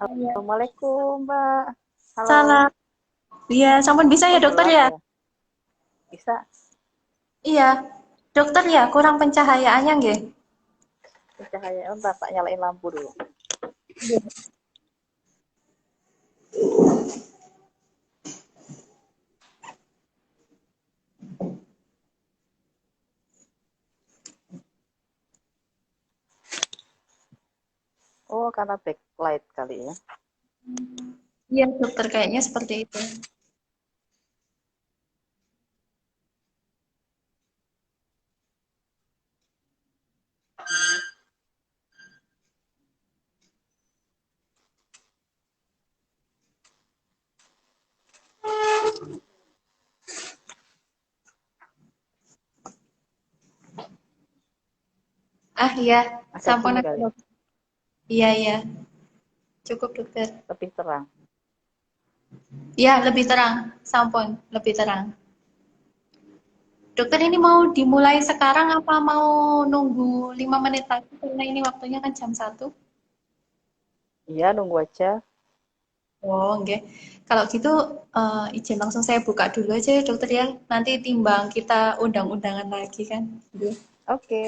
Iya. Assalamualaikum, Mbak. Halo. Salam. Iya, sampun bisa ya Oh, dokter jelas ya? ya. Bisa. Iya, dokter ya, kurang pencahayaannya nggih? Pencahayaan bentar, tak nyalain lampu dulu. Iya. Oh, karena backlight kali ya. Iya, dokter kayaknya seperti itu. Ah iya, Agak sampun gini aku kali, dokter. Iya iya, cukup dokter. lebih terang. Iya, lebih terang, sampun, lebih terang. Dokter ini mau dimulai sekarang apa mau nunggu 5 menit lagi? Karena ini waktunya kan jam 1. Iya, nunggu aja. Oh, oke. Kalau gitu izin langsung saya buka dulu aja ya dokter ya. Nanti timbang kita undang-undangan lagi kan. Oke. Oke.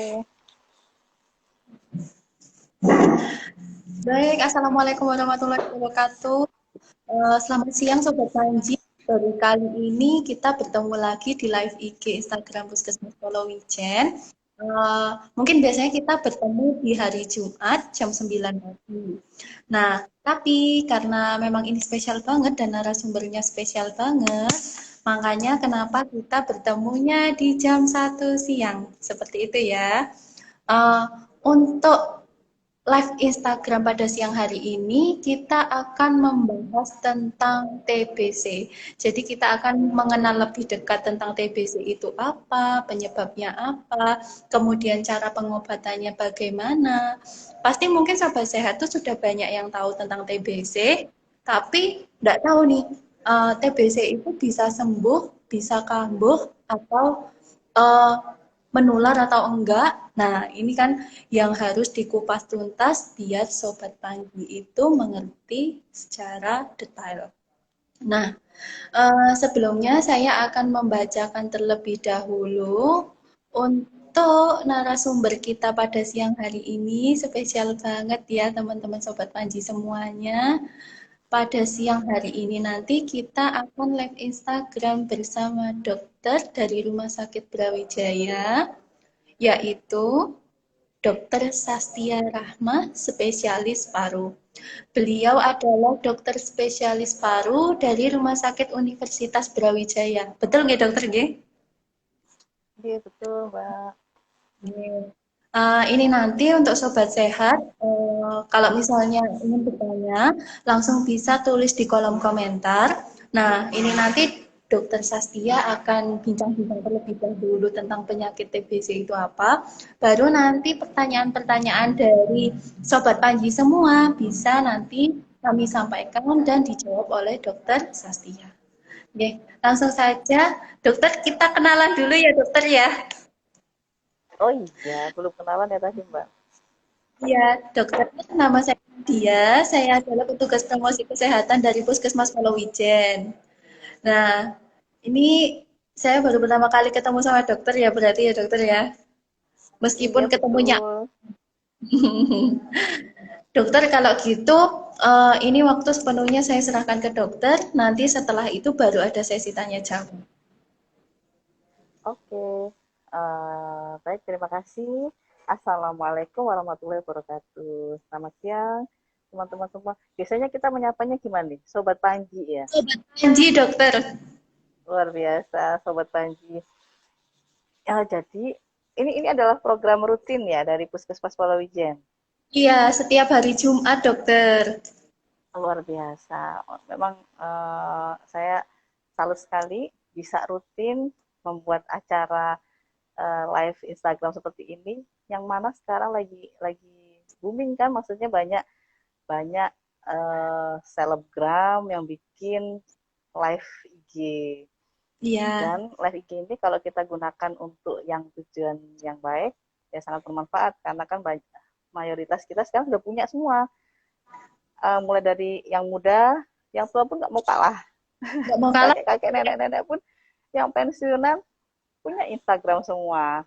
Baik, Assalamualaikum warahmatullahi wabarakatuh. Selamat siang Sobat Panji. Baru kali ini kita bertemu lagi di live IG Instagram Puskesmas Polowijen. Mungkin biasanya kita bertemu di hari Jumat jam 9 pagi. Nah, tapi karena memang ini spesial banget dan narasumbernya spesial banget, makanya kenapa kita bertemunya di jam 1 siang. Seperti itu ya. Eh, untuk live Instagram pada siang hari ini kita akan membahas tentang TBC. Jadi kita akan mengenal lebih dekat tentang TBC itu apa, penyebabnya apa, kemudian cara pengobatannya bagaimana. Pasti mungkin sahabat sehat tuh sudah banyak yang tahu tentang TBC, tapi nggak tahu nih TBC itu bisa sembuh, bisa kambuh, atau eh, menular atau enggak. Nah, ini kan yang harus dikupas tuntas biar Sobat Panji itu mengerti secara detail. Nah, sebelumnya saya akan membacakan terlebih dahulu untuk narasumber kita pada siang hari ini. Spesial banget ya teman-teman Sobat Panji semuanya. Pada siang hari ini nanti kita akan live Instagram bersama dokter dari Rumah Sakit Brawijaya, yaitu Dokter Sastia Rahma, spesialis paru. Beliau adalah dokter spesialis paru dari Rumah Sakit Universitas Brawijaya. Betul nggak dokter nggih? Iya, betul, Mbak. Ini nanti untuk sobat sehat, kalau misalnya ingin bertanya, langsung bisa tulis di kolom komentar. Nah, ini nanti Dokter Sastia akan bincang-bincang terlebih dahulu tentang penyakit TBC itu apa. Baru nanti pertanyaan-pertanyaan dari Sobat Panji semua bisa nanti kami sampaikan dan dijawab oleh Dokter Sastia. Oke, langsung saja. Dokter, kita kenalan dulu ya dokter ya. Oh iya, belum kenalan ya tadi Mbak. Ya, dokter, nama saya Dia. Saya adalah petugas promosi kesehatan dari Puskesmas Polowijen. Nah, ini saya baru pertama kali ketemu sama dokter ya, berarti ya dokter ya. Iya Meskipun ketemunya. betul. Dokter, kalau gitu, ini waktu sepenuhnya saya serahkan ke dokter. Nanti setelah itu baru ada sesi tanya jawab. Oke. Baik, terima kasih. Assalamualaikum warahmatullahi wabarakatuh. Selamat siang, teman-teman semua. Biasanya kita menyapanya gimana nih? Sobat Panji ya. Sobat Panji, dokter. Luar biasa, Sobat Panji. Ya, jadi ini adalah program rutin ya dari Puskesmas Palawijen. Iya, setiap hari Jumat, dokter. Luar biasa. Memang saya salut sekali bisa rutin membuat acara live Instagram seperti ini, yang mana sekarang lagi booming kan, maksudnya banyak banyak selebgram yang bikin live IG. Iya, Dan live IG ini kalau kita gunakan untuk yang tujuan yang baik, ya sangat bermanfaat karena kan banyak, mayoritas kita sekarang udah punya semua. Mulai dari yang muda, yang tua pun nggak mau kalah. nggak mau kalah. Kakek-kakek, nenek-nenek pun yang pensiunan punya Instagram semua.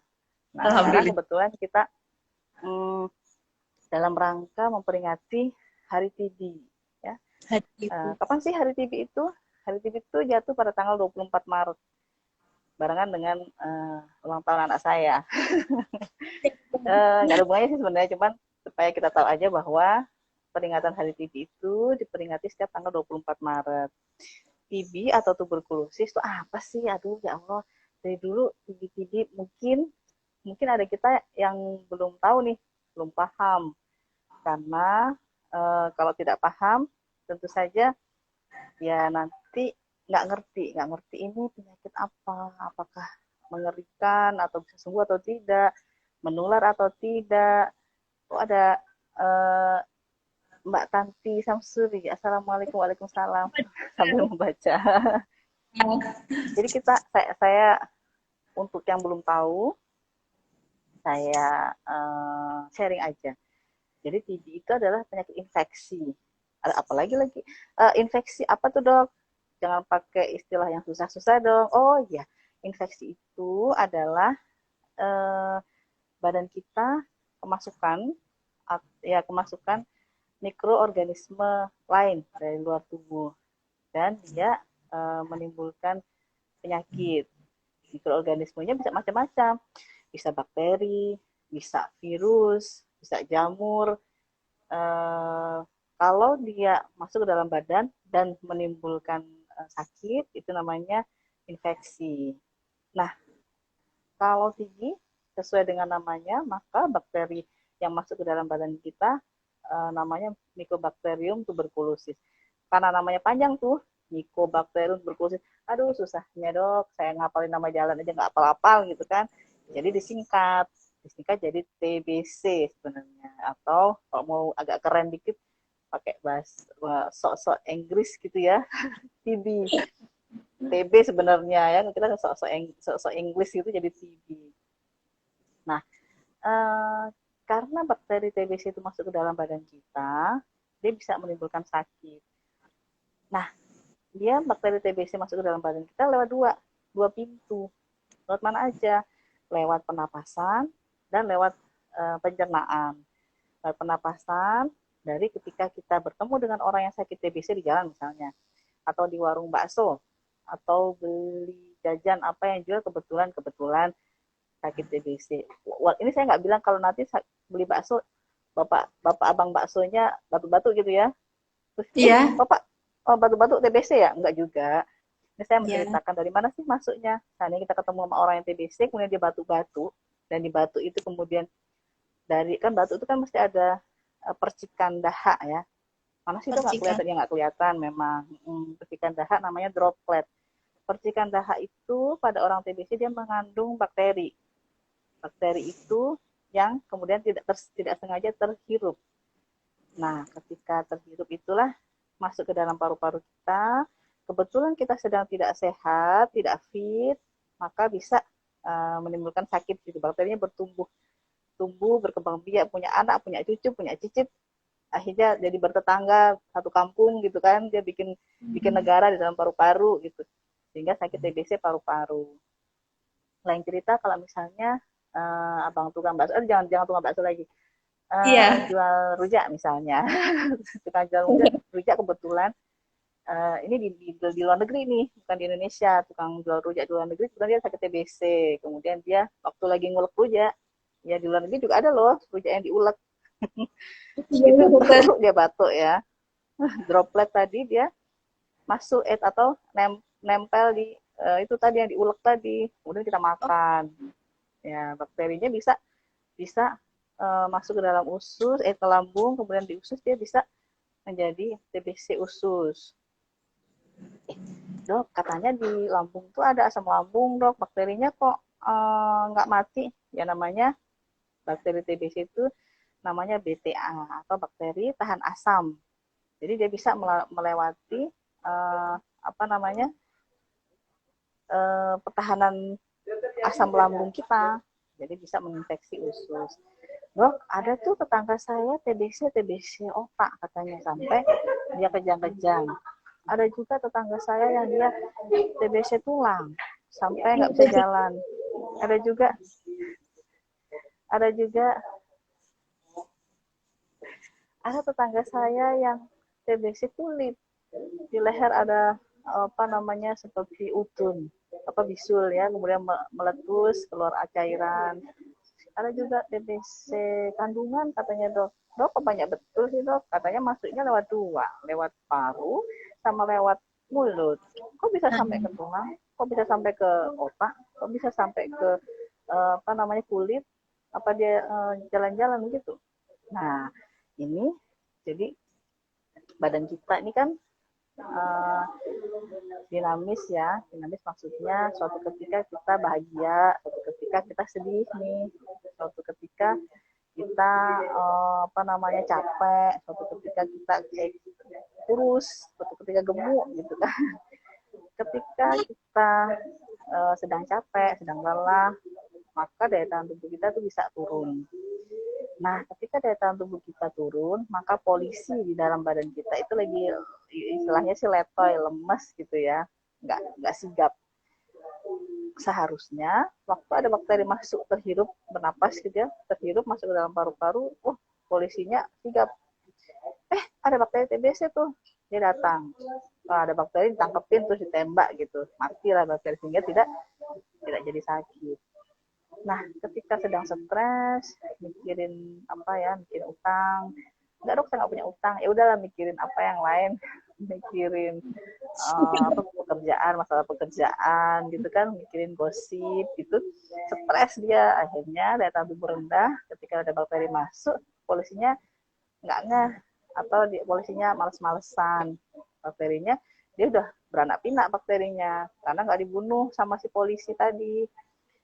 Nah, sekarang Alhamdulillah. kebetulan kita hmm, dalam rangka memperingati Hari TB. Ya. Hari Ibu. Kapan sih Hari TB itu? Hari TB itu jatuh pada tanggal 24 Maret, barengan dengan ulang tahun anak saya. Nggak ada hubungannya sih sebenarnya, cuman supaya kita tahu aja bahwa peringatan Hari TB itu diperingati setiap tanggal 24 Maret. TB atau tuberkulosis itu apa sih? Aduh ya Allah, dari dulu TB-TB mungkin mungkin ada kita yang belum tahu nih, belum paham. Karena kalau tidak paham, tentu saja ya nanti nggak ngerti ini penyakit apa, apakah mengerikan atau bisa sembuh atau tidak, menular atau tidak. Oh ada eh, Mbak Tanti Samsuri, Assalamualaikum, Waalaikumsalam, sambil membaca. Jadi saya untuk yang belum tahu, saya sharing aja. Jadi TB itu adalah penyakit infeksi. Ada apa lagi? Infeksi apa tuh dok? Jangan pakai istilah yang susah-susah dong. Oh iya, infeksi itu adalah eh, badan kita kemasukan kemasukan mikroorganisme lain dari luar tubuh, dan dia menimbulkan penyakit. Mikroorganismenya bisa macam-macam, bisa bakteri, bisa virus, bisa jamur. eh, Kalau dia masuk ke dalam badan dan menimbulkan sakit, itu namanya infeksi. Nah, kalau tinggi sesuai dengan namanya, maka bakteri yang masuk ke dalam badan kita namanya Mycobacterium tuberculosis. Karena namanya panjang tuh, Mycobacterium tuberculosis. Aduh, susahnya dok, saya ngapalin nama jalan aja nggak apal-apal gitu kan. Jadi disingkat jadi TBC sebenarnya. Atau kalau mau agak keren dikit, pakai bahasa sok-sok Inggris gitu ya, TB. TB sebenarnya ya, kita sok-sok Inggris gitu jadi TB. Nah, eh, karena bakteri TBC itu masuk ke dalam badan kita, dia bisa menimbulkan sakit. Nah, dia bakteri TBC masuk ke dalam badan kita lewat dua pintu. Lewat mana aja? Lewat pernapasan dan lewat pencernaan. Lewat pernapasan dari ketika kita bertemu dengan orang yang sakit TBC di jalan misalnya, atau di warung bakso, atau beli jajan apa yang jual kebetulan sakit TBC. Wah, ini saya nggak bilang kalau nanti beli bakso, bapak abang baksonya batu-batu gitu ya. Terus, Iya, bapak batu-batu TBC ya? Enggak juga. Ini saya iya. menceritakan dari mana sih masuknya. Misalnya kita ketemu sama orang yang TBC, kemudian dia batu-batu, dan di batu itu kemudian dari, kan batu itu kan mesti ada percikan dahak ya. Mana sih dok nggak Percikan. kelihatan? Ya nggak kelihatan memang. Percikan dahak namanya droplet. Percikan dahak itu pada orang TBC dia mengandung bakteri. Bakteri itu yang kemudian tidak sengaja terhirup. Nah, ketika terhirup itulah masuk ke dalam paru-paru kita, kebetulan kita sedang tidak sehat, tidak fit, maka bisa menimbulkan sakit gitu. Bakterinya tumbuh, berkembang biak, punya anak, punya cucu, punya cicit, akhirnya jadi bertetangga satu kampung gitu kan, dia bikin negara di dalam paru-paru gitu, sehingga sakit TBC paru-paru. Lain cerita kalau misalnya abang tukang bakso, jangan tukang bakso lagi, Iya. jual rujak misalnya, tukang jual rujak kebetulan ini di luar negeri nih, bukan di Indonesia, tukang jual rujak di luar negeri, kemudian dia sakit TBC, kemudian dia waktu lagi ngulek rujak, ya di luar negeri juga ada loh rujak yang diulek, Iya, itu dokter. dia batuk ya, droplet tadi dia masuk atau nempel di itu tadi yang diulek tadi, kemudian kita makan, ya bakterinya bisa bisa masuk ke dalam usus, ke lambung, kemudian di usus dia bisa menjadi TBC usus. Dok, katanya di lambung tuh ada asam lambung, dok. Bakterinya kok nggak mati? Ya namanya bakteri TBC itu namanya BTA atau bakteri tahan asam. Jadi dia bisa melewati apa namanya pertahanan asam lambung kita. Jadi bisa menginfeksi usus. Dok, ada tuh tetangga saya TBC otak katanya, sampai dia kejang-kejang. Ada juga tetangga saya yang dia TBC tulang sampai nggak bisa jalan. Ada juga ada tetangga saya yang TBC kulit, di leher ada apa namanya seperti utun, apa bisul ya, kemudian meletus keluar cairan. Ada juga TBC kandungan katanya, dok. Dok, kok banyak betul sih, dok? Katanya masuknya lewat dua, lewat paru sama lewat mulut. Kok bisa sampai ke tulang? Kok bisa sampai ke otak? Kok bisa sampai ke apa namanya kulit? Apa dia jalan-jalan gitu? Nah, ini jadi badan kita ini kan uh, dinamis ya. Dinamis maksudnya suatu ketika kita bahagia, suatu ketika kita sedih nih, suatu ketika kita apa namanya capek, suatu ketika kita kurus, suatu ketika gemuk gitu kan. Ketika kita sedang capek, sedang lelah, maka daya tahan tubuh kita tuh bisa turun. Nah, ketika daya tahan tubuh kita turun, maka polisi di dalam badan kita itu lagi istilahnya sih letoy, lemes gitu ya, nggak sigap. Seharusnya waktu ada bakteri masuk terhirup, bernapas gitu ya, terhirup masuk ke dalam paru-paru, polisinya sigap. Ada bakteri TBC tuh, dia datang. Ada bakteri ditangkepin terus ditembak gitu, matilah bakteri sehingga tidak jadi sakit. Nah, ketika sedang stres, mikirin apa ya, mikirin utang. Enggak, dok, saya nggak punya utang. Ya udahlah, mikirin apa yang lain, mikirin apa masalah pekerjaan gitu kan, mikirin gosip gitu. Stres dia, akhirnya daya tahan tubuh rendah. Ketika ada bakteri masuk, polisinya nggak ngeh, atau polisinya males-malesan. Bakterinya dia udah beranak pinak bakterinya karena nggak dibunuh sama si polisi tadi.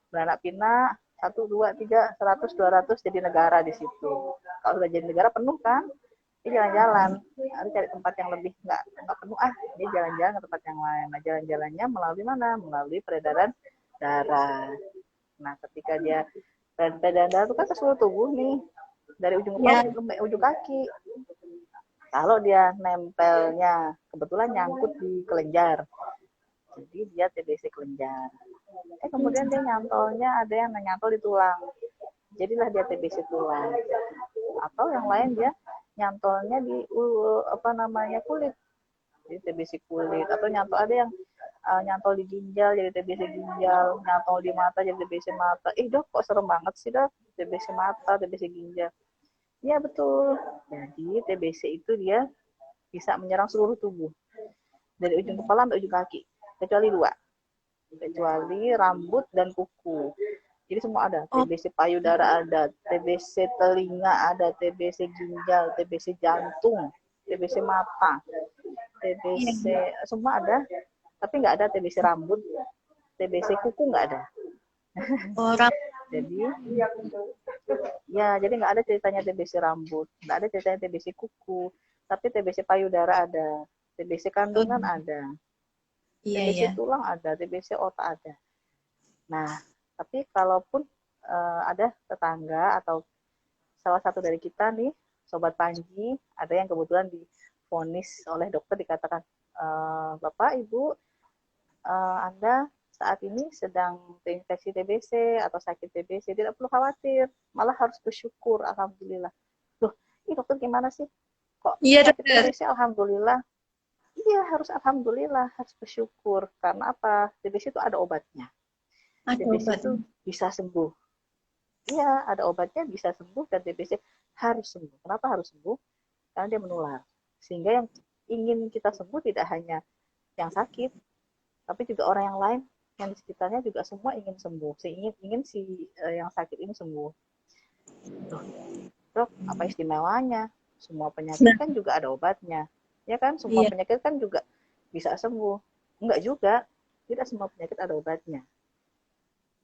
Beranak pinak 1, 2, 3, 100, 200 jadi negara di situ. Kalau sudah jadi negara penuh kan, dia jalan-jalan, harus cari tempat yang lebih nggak penuh, dia jalan-jalan ke tempat yang lain. Nah, jalan-jalannya melalui mana? Melalui peredaran darah. Nah, ketika dia peredaran darah itu kan ke seluruh tubuh nih, dari ujung kepala sampai ujung kaki. Kalau dia nempelnya kebetulan nyangkut di kelenjar, jadi dia TBC kelenjar. Kemudian dia nyantolnya, ada yang nyantol di tulang, jadilah dia TBC tulang. Atau yang lain dia nyantolnya di apa namanya kulit, jadi TBC kulit. Atau nyantol, ada yang nyantol di ginjal jadi TBC ginjal, nyantol di mata jadi TBC mata. Dok, kok serem banget sih, dok, TBC mata, TBC ginjal. Ya betul, jadi TBC itu dia bisa menyerang seluruh tubuh, dari ujung kepala sampai ujung kaki, kecuali dua, kecuali rambut dan kuku. Jadi semua ada, TBC payudara ada, TBC telinga ada, TBC ginjal, TBC jantung, TBC mata, TBC semua ada, tapi nggak ada TBC rambut, TBC kuku nggak ada. Jadi nggak ada ceritanya TBC rambut, nggak ada ceritanya TBC kuku, tapi TBC payudara ada, TBC kandungan ada. Iya, TBC iya. tulang ada, TBC otak ada. Nah, tapi kalaupun ada tetangga atau salah satu dari kita nih, Sobat Panji, ada yang kebetulan divonis oleh dokter dikatakan, Bapak, Ibu, Anda saat ini sedang terinfeksi TBC atau sakit TBC, tidak perlu khawatir, malah harus bersyukur, alhamdulillah. Loh, ini dokter gimana sih? Kok Iya, sakit dokter. TBC alhamdulillah? Iya, harus alhamdulillah, harus bersyukur. Karena apa? TBC itu ada obatnya. Ada TBC obat. itu bisa sembuh. Iya, ada obatnya bisa sembuh dan TBC harus sembuh. Kenapa harus sembuh? Karena dia menular. Sehingga yang ingin kita sembuh tidak hanya yang sakit, tapi juga orang yang lain yang di sekitarnya juga semua ingin sembuh. Ingin si yang sakit ini sembuh. Tuh, dok, apa istimewanya? Semua penyakit Nah, kan juga ada obatnya. Ya kan, semua iya. penyakit kan juga bisa sembuh. Enggak juga, tidak semua penyakit ada obatnya.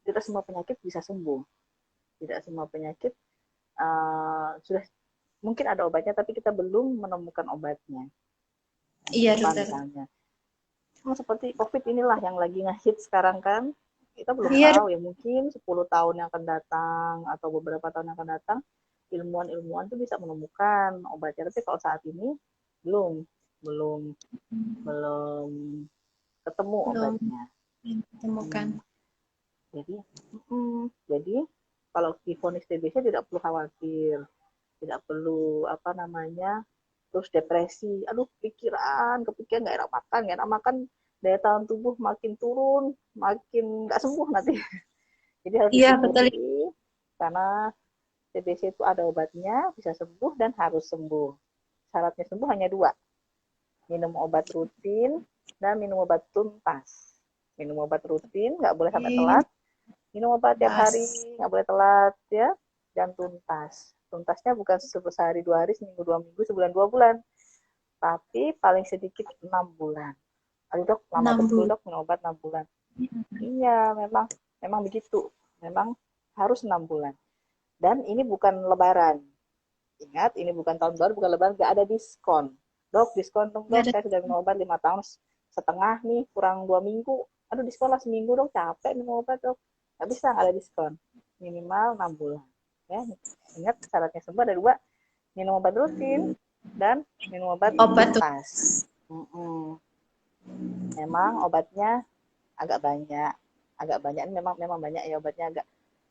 Tidak semua penyakit bisa sembuh. Tidak semua penyakit sudah mungkin ada obatnya, tapi kita belum menemukan obatnya. Iya, Apa dokter. misalnya? Seperti COVID inilah yang lagi ngehit sekarang kan. Kita belum Iya, tahu ya, mungkin 10 tahun yang akan datang atau beberapa tahun yang akan datang, ilmuwan-ilmuwan itu bisa menemukan obatnya. Tapi kalau saat ini belum, belum, belum ketemu belum obatnya. ditemukan. Hmm. Jadi, jadi kalau divonis TBC tidak perlu khawatir, tidak perlu apa namanya terus depresi, aduh kepikiran nggak enak makan, daya tahan tubuh makin turun, makin nggak sembuh nanti. Jadi harus Iya, betul. disyukuri karena TBC itu ada obatnya, bisa sembuh dan harus sembuh. Syaratnya sembuh hanya dua, minum obat rutin dan minum obat tuntas. Minum obat rutin nggak boleh sampai telat, minum obat tiap hari Mas. nggak boleh telat ya, dan tuntas. Tuntasnya bukan sehari 2 hari, seminggu 2 minggu, sebulan 2 bulan, tapi paling sedikit 6 bulan. Aduh dok, lama 6 betul bulan. dok minum obat 6 bulan. Iya, memang memang begitu. Memang harus 6 bulan. Dan ini bukan lebaran. Ingat, ini bukan tahun baru, bukan lebaran, nggak ada diskon. Dok, diskon dong Nggak dok, ada. saya sudah minum obat 5 tahun setengah nih, kurang 2 minggu. Aduh, diskon lah seminggu dong, capek minum obat dok. Nggak bisa, nggak ada diskon. Minimal 6 bulan. Ya, ingat syaratnya semua ada dua, minum obat rutin dan minum obat Obat tuh. tuntas. Memang obatnya agak banyak, ini memang banyak ya, obatnya agak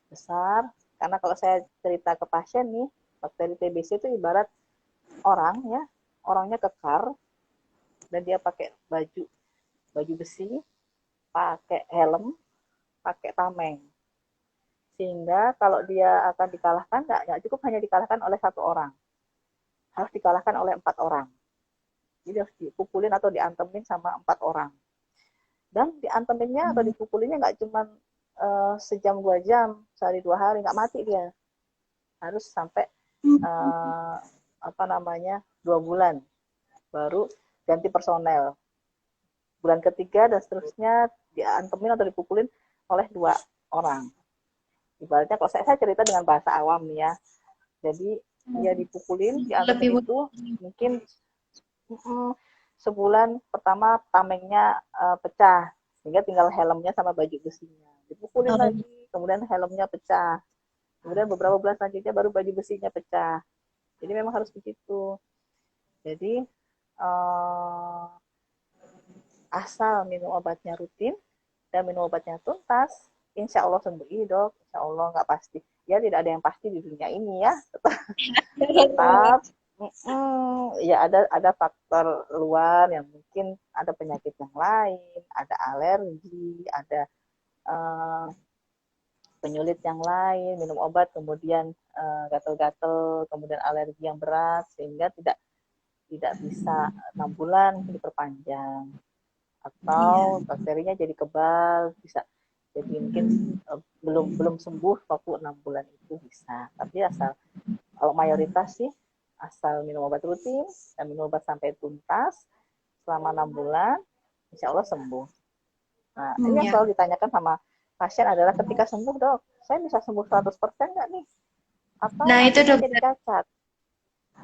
besar. Karena kalau saya cerita ke pasien nih, bakteri TBC itu ibarat orang ya, orangnya kekar dan dia pakai baju baju besi, pakai helm, pakai tameng. Sehingga kalau dia akan dikalahkan, nggak cukup hanya dikalahkan oleh satu orang, harus dikalahkan oleh 4 orang. Jadi harus dipukulin atau diantemin sama 4 orang. Dan dianteminnya atau dipukulinnya nggak cuma sejam 2 jam, sehari 2 hari, nggak mati dia. Harus sampai uh, 2 bulan baru ganti personel. Bulan ketiga dan seterusnya diantemin atau dipukulin oleh 2 orang. Ibaratnya kalau saya cerita dengan bahasa awam nih ya. Jadi dia dipukulin, diantemin Lebih itu mungkin sebulan pertama tamengnya pecah, sehingga tinggal helmnya sama baju besinya. Dipukulin mudah. lagi, kemudian helmnya pecah. Kemudian beberapa bulan selanjutnya baru baju besinya pecah. Jadi memang harus begitu. Jadi asal minum obatnya rutin dan minum obatnya tuntas, insya Allah sembuh. Dok, insya Allah nggak pasti. Ya tidak ada yang pasti di dunia ini ya. Tetap ya ada faktor luar yang mungkin ada penyakit yang lain, ada alergi, ada uh, penyulit yang lain, minum obat kemudian gatal-gatal, kemudian alergi yang berat sehingga tidak tidak bisa 6 bulan diperpanjang, Iya. atau bakterinya jadi kebal, bisa jadi mungkin belum belum sembuh waktu 6 bulan itu bisa. Tapi asal kalau mayoritas sih asal minum obat rutin dan minum obat sampai tuntas selama 6 bulan, insya Allah sembuh. Nah, ini yang Iya. selalu ditanyakan sama pasien adalah ketika sembuh dok, saya bisa sembuh 100% nggak nih? Atau Nah, itu nantinya jadi dokter. cacat?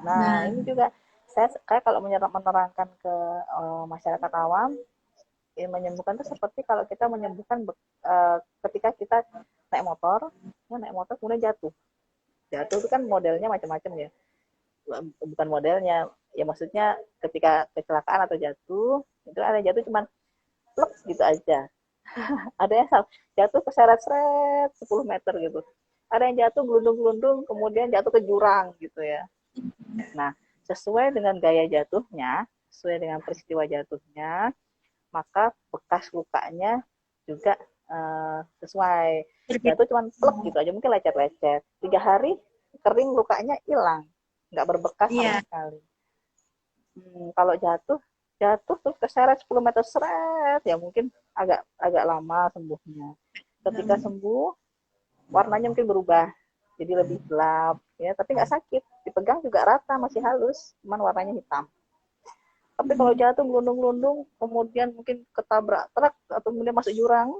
Nah, Nah, ini juga saya kalau menerangkan ke masyarakat awam, menyembuhkan itu seperti kalau kita menyembuhkan ketika kita naik motor, kemudian jatuh. Jatuh itu kan modelnya macam-macam ya. Bukan modelnya, ya maksudnya ketika kecelakaan atau jatuh, itu ada jatuh cuman plek gitu aja. Ada yang jatuh keseret-seret 10 meter gitu. Ada yang jatuh gelundung-gelundung, kemudian jatuh ke jurang gitu ya. Nah, sesuai dengan gaya jatuhnya, sesuai dengan peristiwa jatuhnya, maka bekas lukanya juga sesuai. Jatuh cuma plek gitu aja, mungkin lecet-lecet. 3 hari kering, lukanya hilang, nggak berbekas sama sekali. Kalau jatuh terus keseret 10 meter seret, ya mungkin agak lama sembuhnya. Ketika sembuh, warnanya mungkin berubah, jadi lebih gelap, ya, tapi nggak sakit. Dipegang juga rata, masih halus, cuman warnanya hitam. Tapi kalau jatuh gelundung-gelundung, kemudian mungkin ketabrak truk atau kemudian masuk jurang,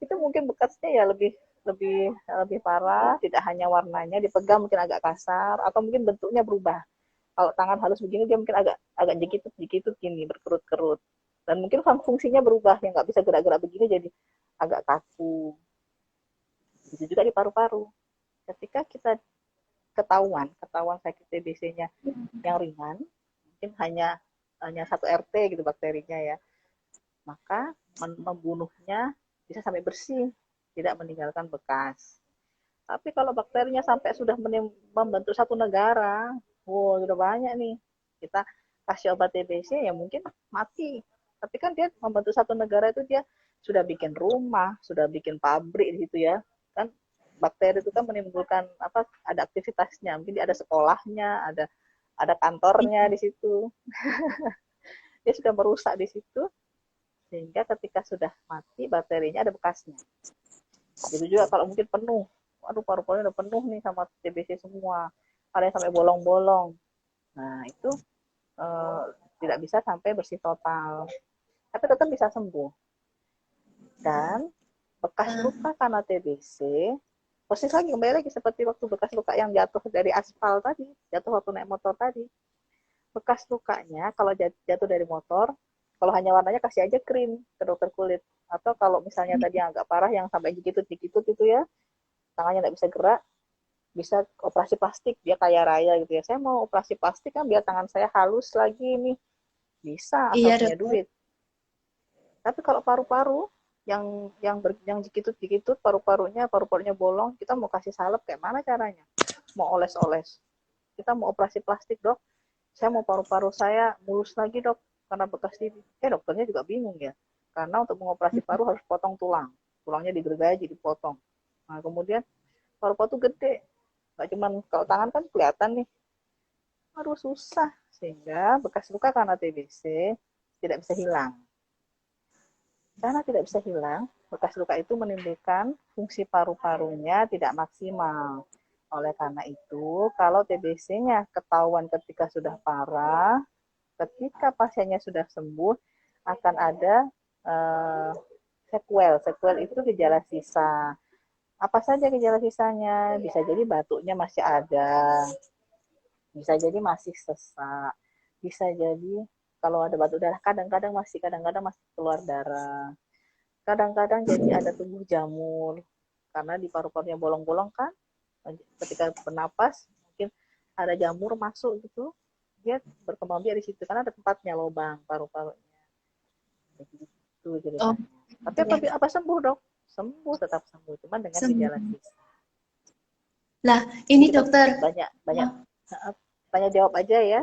itu mungkin bekasnya ya lebih parah. Tidak hanya warnanya, dipegang mungkin agak kasar, atau mungkin bentuknya berubah. Kalau tangan halus begini, dia mungkin agak jekitut gini, berkerut-kerut. Dan mungkin fungsinya berubah, yang nggak bisa gerak-gerak begini jadi agak kaku. Itu juga di paru-paru. Ketika kita ketahuan sakit TBC-nya yang ringan, mungkin hanya 1 RT gitu bakterinya ya, maka membunuhnya bisa sampai bersih, tidak meninggalkan bekas. Tapi kalau bakterinya sampai sudah membentuk satu negara, wow, sudah banyak nih. Kita kasih obat TBC ya mungkin mati. Tapi kan dia membentuk satu negara itu dia sudah bikin rumah, sudah bikin pabrik di situ ya. Kan bakteri itu kan menimbulkan ada aktivitasnya. Mungkin dia ada sekolahnya, ada kantornya di situ. Dia sudah merusak di situ sehingga ketika sudah mati bakterinya ada bekasnya. Itu juga kalau mungkin penuh, aduh paru-parunya udah penuh nih sama TBC semua, ada yang sampai bolong-bolong. Nah itu tidak bisa sampai bersih total, tapi tetap bisa sembuh. Dan bekas luka karena TBC persis lagi, kembali lagi seperti waktu bekas luka yang jatuh dari aspal tadi, jatuh waktu naik motor tadi. Bekas lukanya kalau jatuh dari motor, kalau hanya warnanya kasih aja krim ke dokter kulit. Atau kalau misalnya tadi yang agak parah yang sampai jikitut itu ya, tangannya nggak bisa gerak, bisa operasi plastik, dia kaya raya gitu ya. Saya mau operasi plastik kan biar tangan saya halus lagi nih. Bisa asal punya duit. Tapi kalau paru-paru yang jikitut paru-parunya bolong, kita mau kasih salep kayak mana caranya? Mau oles-oles. Kita mau operasi plastik, Dok. Saya mau paru-paru saya mulus lagi, Dok, karena bekas TB. Dokternya juga bingung ya. Karena untuk mengoperasi paru harus potong tulang. Tulangnya digergaji, dipotong. Nah, kemudian paru-paru tuh gede. Nggak cuman kalau tangan kan kelihatan nih. Aduh, susah. Sehingga bekas luka karena TBC tidak bisa hilang. Karena tidak bisa hilang, bekas luka itu menimbulkan fungsi paru-parunya tidak maksimal. Oleh karena itu, kalau TBC-nya ketahuan ketika sudah parah, ketika pasiennya sudah sembuh, akan ada sequel. Sequel itu gejala sisa. Apa saja gejala sisanya? Bisa jadi batuknya masih ada, bisa jadi masih sesak, bisa jadi kalau ada batuk darah kadang-kadang masih keluar darah. Kadang-kadang jadi ada tumbuh jamur karena di paru-parunya bolong-bolong kan, ketika bernapas mungkin ada jamur masuk gitu, dia berkembang biak di situ karena ada tempatnya lubang paru-parunya. Gitu ceritanya. Tapi apa sembuh, Dok? Sembuh, tetap sembuh, cuman dengan gejala sisa. Lah, ini dokter banyak tanya jawab aja ya.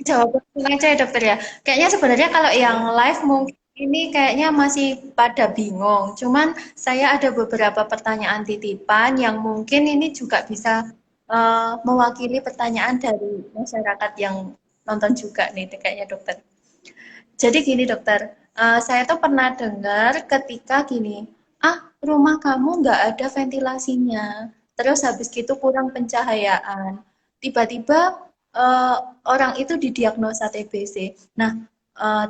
Jawab aja ya dokter ya. Kayaknya sebenarnya kalau yang live mungkin ini kayaknya masih pada bingung. Cuman saya ada beberapa pertanyaan titipan yang mungkin ini juga bisa mewakili pertanyaan dari masyarakat yang nonton juga nih kayaknya dokter. Jadi gini dokter, saya tuh pernah dengar ketika gini, rumah kamu nggak ada ventilasinya, terus habis gitu kurang pencahayaan. Tiba-tiba orang itu didiagnosa TBC. Nah,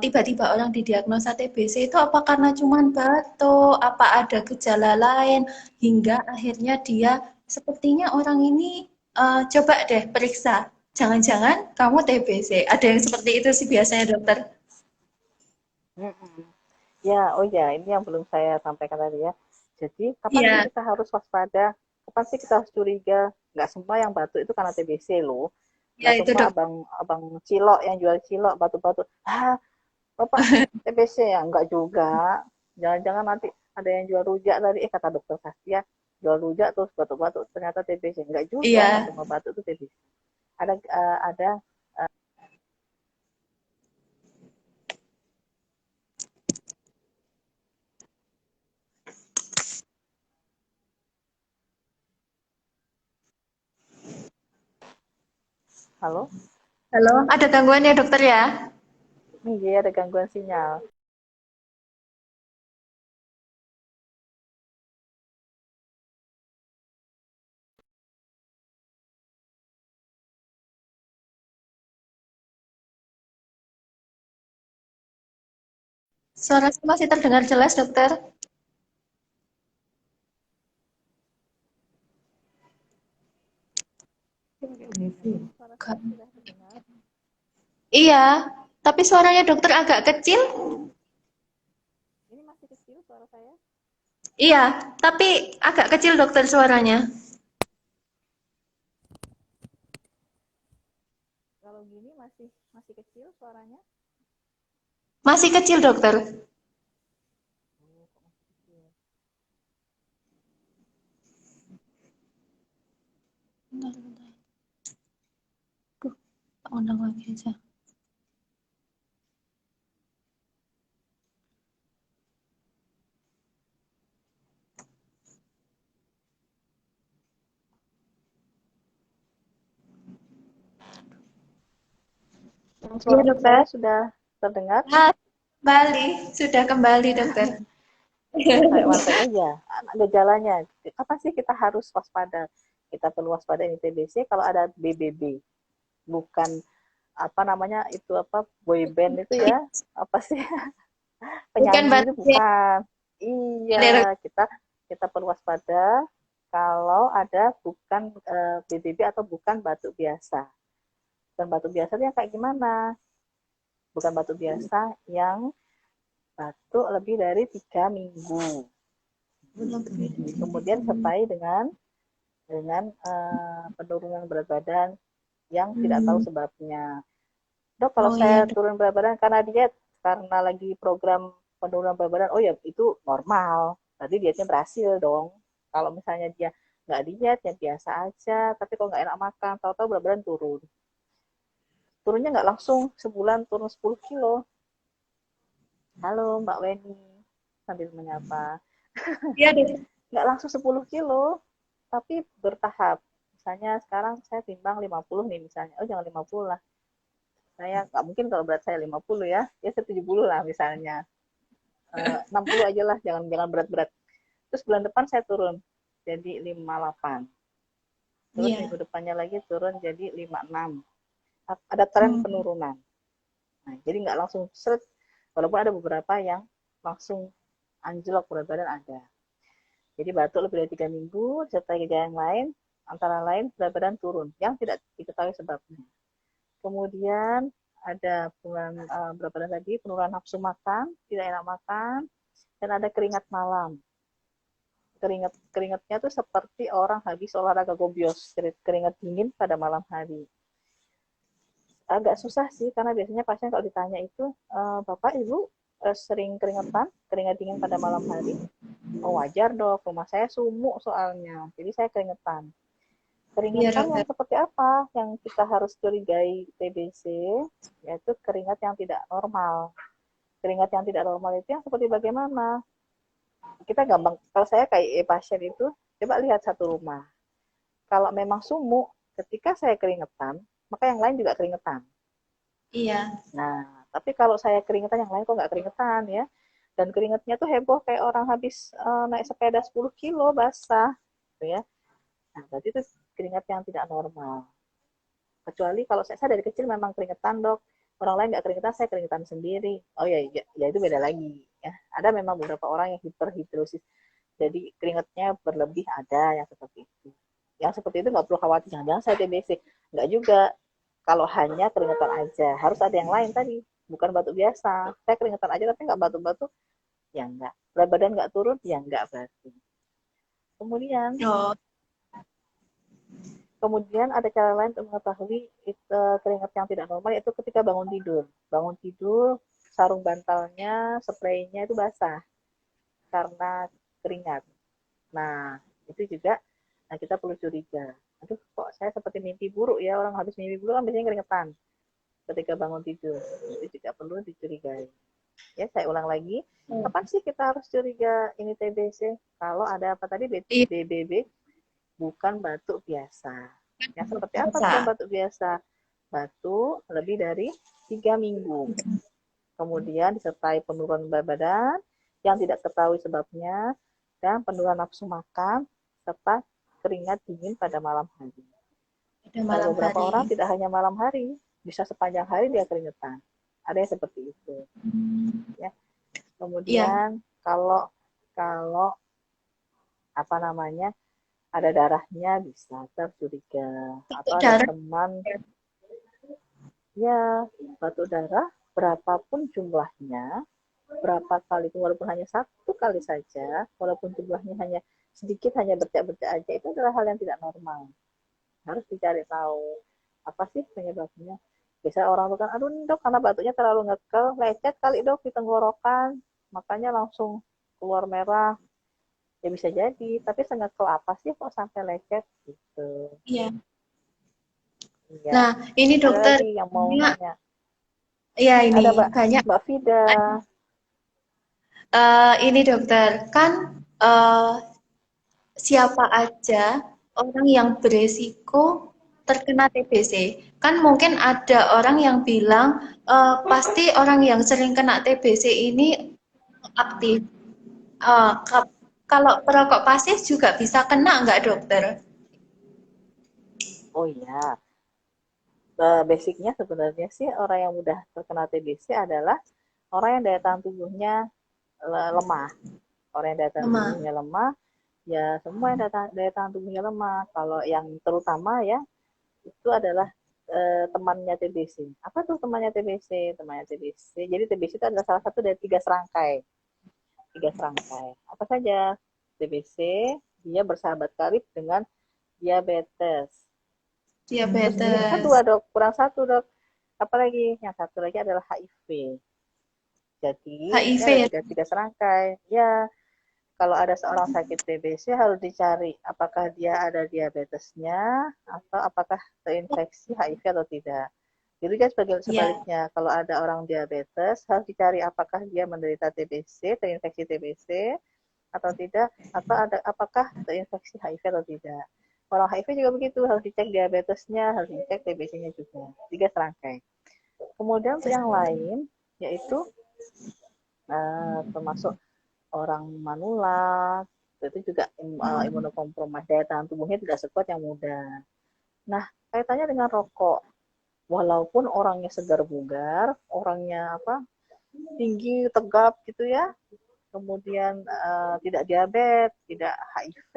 tiba-tiba orang didiagnosa TBC itu apa karena cuman batuk, apa ada gejala lain, hingga akhirnya dia sepertinya orang ini coba deh periksa, jangan-jangan kamu TBC. Ada yang seperti itu sih biasanya dokter. Mm-mm. Ya, oh ya, ini yang belum saya sampaikan tadi ya. Jadi, kapan sih Iya, kita harus waspada? Kapan sih kita harus curiga? Nggak semua yang batuk itu karena TBC loh. ya Nggak itu semua dok. abang cilok yang jual cilok batuk-batuk. Ah, Bapak TBC ya? Enggak juga. Jangan-jangan nanti ada yang jual rujak tadi. Kata dokter Sastia, jual rujak terus batuk-batuk ternyata TBC. Enggak juga, enggak Iya. semua batuk itu TBC. Ada halo? Halo, ada gangguan ya dokter ya? Iya, ada gangguan sinyal. Suara saya masih terdengar jelas dokter? Halo, suara saya Enggak. sudah terdengar. Iya, tapi suaranya dokter agak kecil. Ini masih kecil suara saya. Iya, tapi agak kecil dokter suaranya. Kalau gini masih masih kecil suaranya. Masih kecil dokter. Oh, kok masih kecil. Bentar, bentar. Duh, tak undang lagi aja. Iya Suara dokter. saya sudah terdengar. Ah, kembali, sudah kembali dokter. Saya wantek aja. Gejalanya, kapan sih kita harus waspada? Kita perlu waspada ini TBC kalau ada BBB, bukan apa namanya itu apa boy band itu ya apa sih Bukan penyanyi itu batuk bukan. ya. Iya, kita kita perlu waspada kalau ada bukan BBB atau bukan batuk biasa. Bukan batuk biasa itu yang kayak gimana? Bukan batuk biasa yang batuk lebih dari 3 minggu. Kemudian sertai dengan penurunan berat badan yang tidak tahu Hmm. sebabnya. Dok, kalau Oh iya saya dok. turun berat badan karena diet, karena lagi program penurunan berat badan, oh ya itu normal. Tadi dietnya berhasil dong. Kalau misalnya dia nggak diet, ya biasa aja. Tapi kalau nggak enak makan, tahu-tahu berat badan turun. Turunnya nggak langsung sebulan turun 10 kilo. Halo Mbak Weni, sambil menyapa. Iya dok. Nggak langsung 10 kilo, tapi bertahap. Misalnya sekarang saya timbang 50 nih misalnya. Oh jangan 50 lah. Saya nggak mungkin kalau berat saya 50 ya. Ya saya 70 lah misalnya. 60 aja lah, jangan jangan berat-berat. Terus bulan depan saya turun jadi 58. Terus minggu Iya. depannya lagi turun jadi 56. Ada tren Hmm. penurunan. Nah, jadi nggak langsung seret. Walaupun ada beberapa yang langsung anjlok berat badan ada. Jadi batuk lebih dari 3 minggu, serta gejala yang lain, antara lain berat badan turun, yang tidak diketahui sebabnya. Kemudian ada penurunan berat badan tadi, penurunan nafsu makan, tidak enak makan, dan ada keringat malam. Keringatnya tuh seperti orang habis olahraga gobios, keringat dingin pada malam hari. Agak susah sih, karena biasanya pasien kalau ditanya itu, Bapak, Ibu sering keringetan, keringat dingin pada malam hari? Oh wajar dok, rumah saya sumuk soalnya, jadi saya keringetan. Iya Keringetan yang dokter. seperti apa yang kita harus curigai TBC? Yaitu keringat yang tidak normal. Keringat yang tidak normal itu yang seperti bagaimana? Kita gampang, kalau saya kayak pasien itu, coba lihat satu rumah. Kalau memang sumuk, ketika saya keringetan, maka yang lain juga keringetan. Iya. Nah, tapi kalau saya keringetan, yang lain kok nggak keringetan ya? Dan keringetnya tuh heboh kayak orang habis naik sepeda 10 kilo basah, gitu ya. Nah, berarti itu keringat yang tidak normal. Kecuali kalau saya dari kecil memang keringetan dok, orang lain nggak keringetan, saya keringetan sendiri. Oh ya, ya, ya itu beda lagi. Ya. Ada memang beberapa orang yang hiperhidrosis, jadi keringatnya berlebih ada yang seperti itu. Yang seperti itu nggak perlu khawatir, jangan-jangan saya TBC. Nggak juga. Kalau hanya keringetan aja, harus ada yang lain tadi. bukan batuk biasa. Saya keringetan aja tapi nggak batuk-batuk, ya nggak. Berat badan nggak turun, ya nggak berarti. Kemudian Oh, Kemudian ada cara lain untuk mengetahui keringat yang tidak normal, yaitu ketika bangun tidur. Bangun tidur, sarung bantalnya, spraynya itu basah karena keringat. Nah, itu juga kita perlu curiga. Aduh, kok saya seperti mimpi buruk ya, orang habis mimpi buruk kan biasanya keringetan ketika bangun tidur. Itu juga perlu dicurigai. Ya, saya ulang lagi. oh. Kapan sih kita harus curiga ini TBC? Kalau ada apa tadi, Iya, BBB, bukan batuk biasa. Yang seperti apa bukan biasa. batuk biasa? Batuk lebih dari 3 minggu. Kemudian disertai penurunan berat badan yang tidak ketahui sebabnya dan penurunan nafsu makan serta keringat dingin pada malam hari. Pada Pada malam beberapa hari. orang tidak hanya malam hari, bisa sepanjang hari dia keringetan. Ada yang seperti itu. Ya. Iya, Kemudian kalau kalau apa namanya ada darahnya bisa tercuriga atau batuk ada darah. teman ya batuk darah berapapun jumlahnya berapa kali itu walaupun hanya 1 kali saja walaupun jumlahnya hanya sedikit hanya bercak-bercak aja itu adalah hal yang tidak normal harus dicari tahu apa sih penyebabnya biasa orang tuh kan aduh dok karena batuknya terlalu ngekel lecet kali dok di tenggorokan makanya langsung keluar merah ya bisa jadi tapi sengekel apa sih kok sampai lecet gitu Iya. iya Nah, ini ada dokter, lagi yang mau banyak, nanya ya ada ini mbak banyak. mbak Fida Ini dokter, kan eh, siapa aja orang yang beresiko terkena TBC? Kan mungkin ada orang yang bilang pasti orang yang sering kena TBC ini aktif. Kalau perokok pasif juga bisa kena nggak dokter? oh iya basicnya sebenarnya sih orang yang mudah terkena TBC adalah orang yang daya tahan tubuhnya lemah. Orang yang daya tahan Lemah. tubuhnya lemah, ya semua yang daya tahan tubuhnya lemah. Kalau yang terutama ya itu adalah temannya TBC. Apa tuh temannya TBC? Temannya TBC. Jadi TBC itu adalah salah satu dari 3 serangkai. 3 serangkai. Apa saja? TBC dia bersahabat karib dengan diabetes. Terus ini kan Diabetes. 2 dok, kurang 1 dok. Apalagi yang satu lagi adalah HIV. Jadi ini HIV ada ya? tiga serangkai. Ya, kalau ada seorang sakit TBC harus dicari apakah dia ada diabetesnya atau apakah terinfeksi HIV atau tidak. Jadi kan Iya. sebaliknya, kalau ada orang diabetes harus dicari apakah dia menderita TBC, terinfeksi TBC atau tidak, atau ada apakah terinfeksi HIV atau tidak. Orang HIV juga begitu, harus dicek diabetesnya, harus dicek TBC-nya juga. 3 serangkai. Kemudian untuk yang lain, yaitu termasuk orang manula, itu juga imunokompromis, daya tahan tubuhnya tidak sekuat yang muda. Nah, kaitannya dengan rokok. Walaupun orangnya segar bugar, orangnya tinggi, tegap gitu ya, kemudian tidak diabetes, tidak HIV,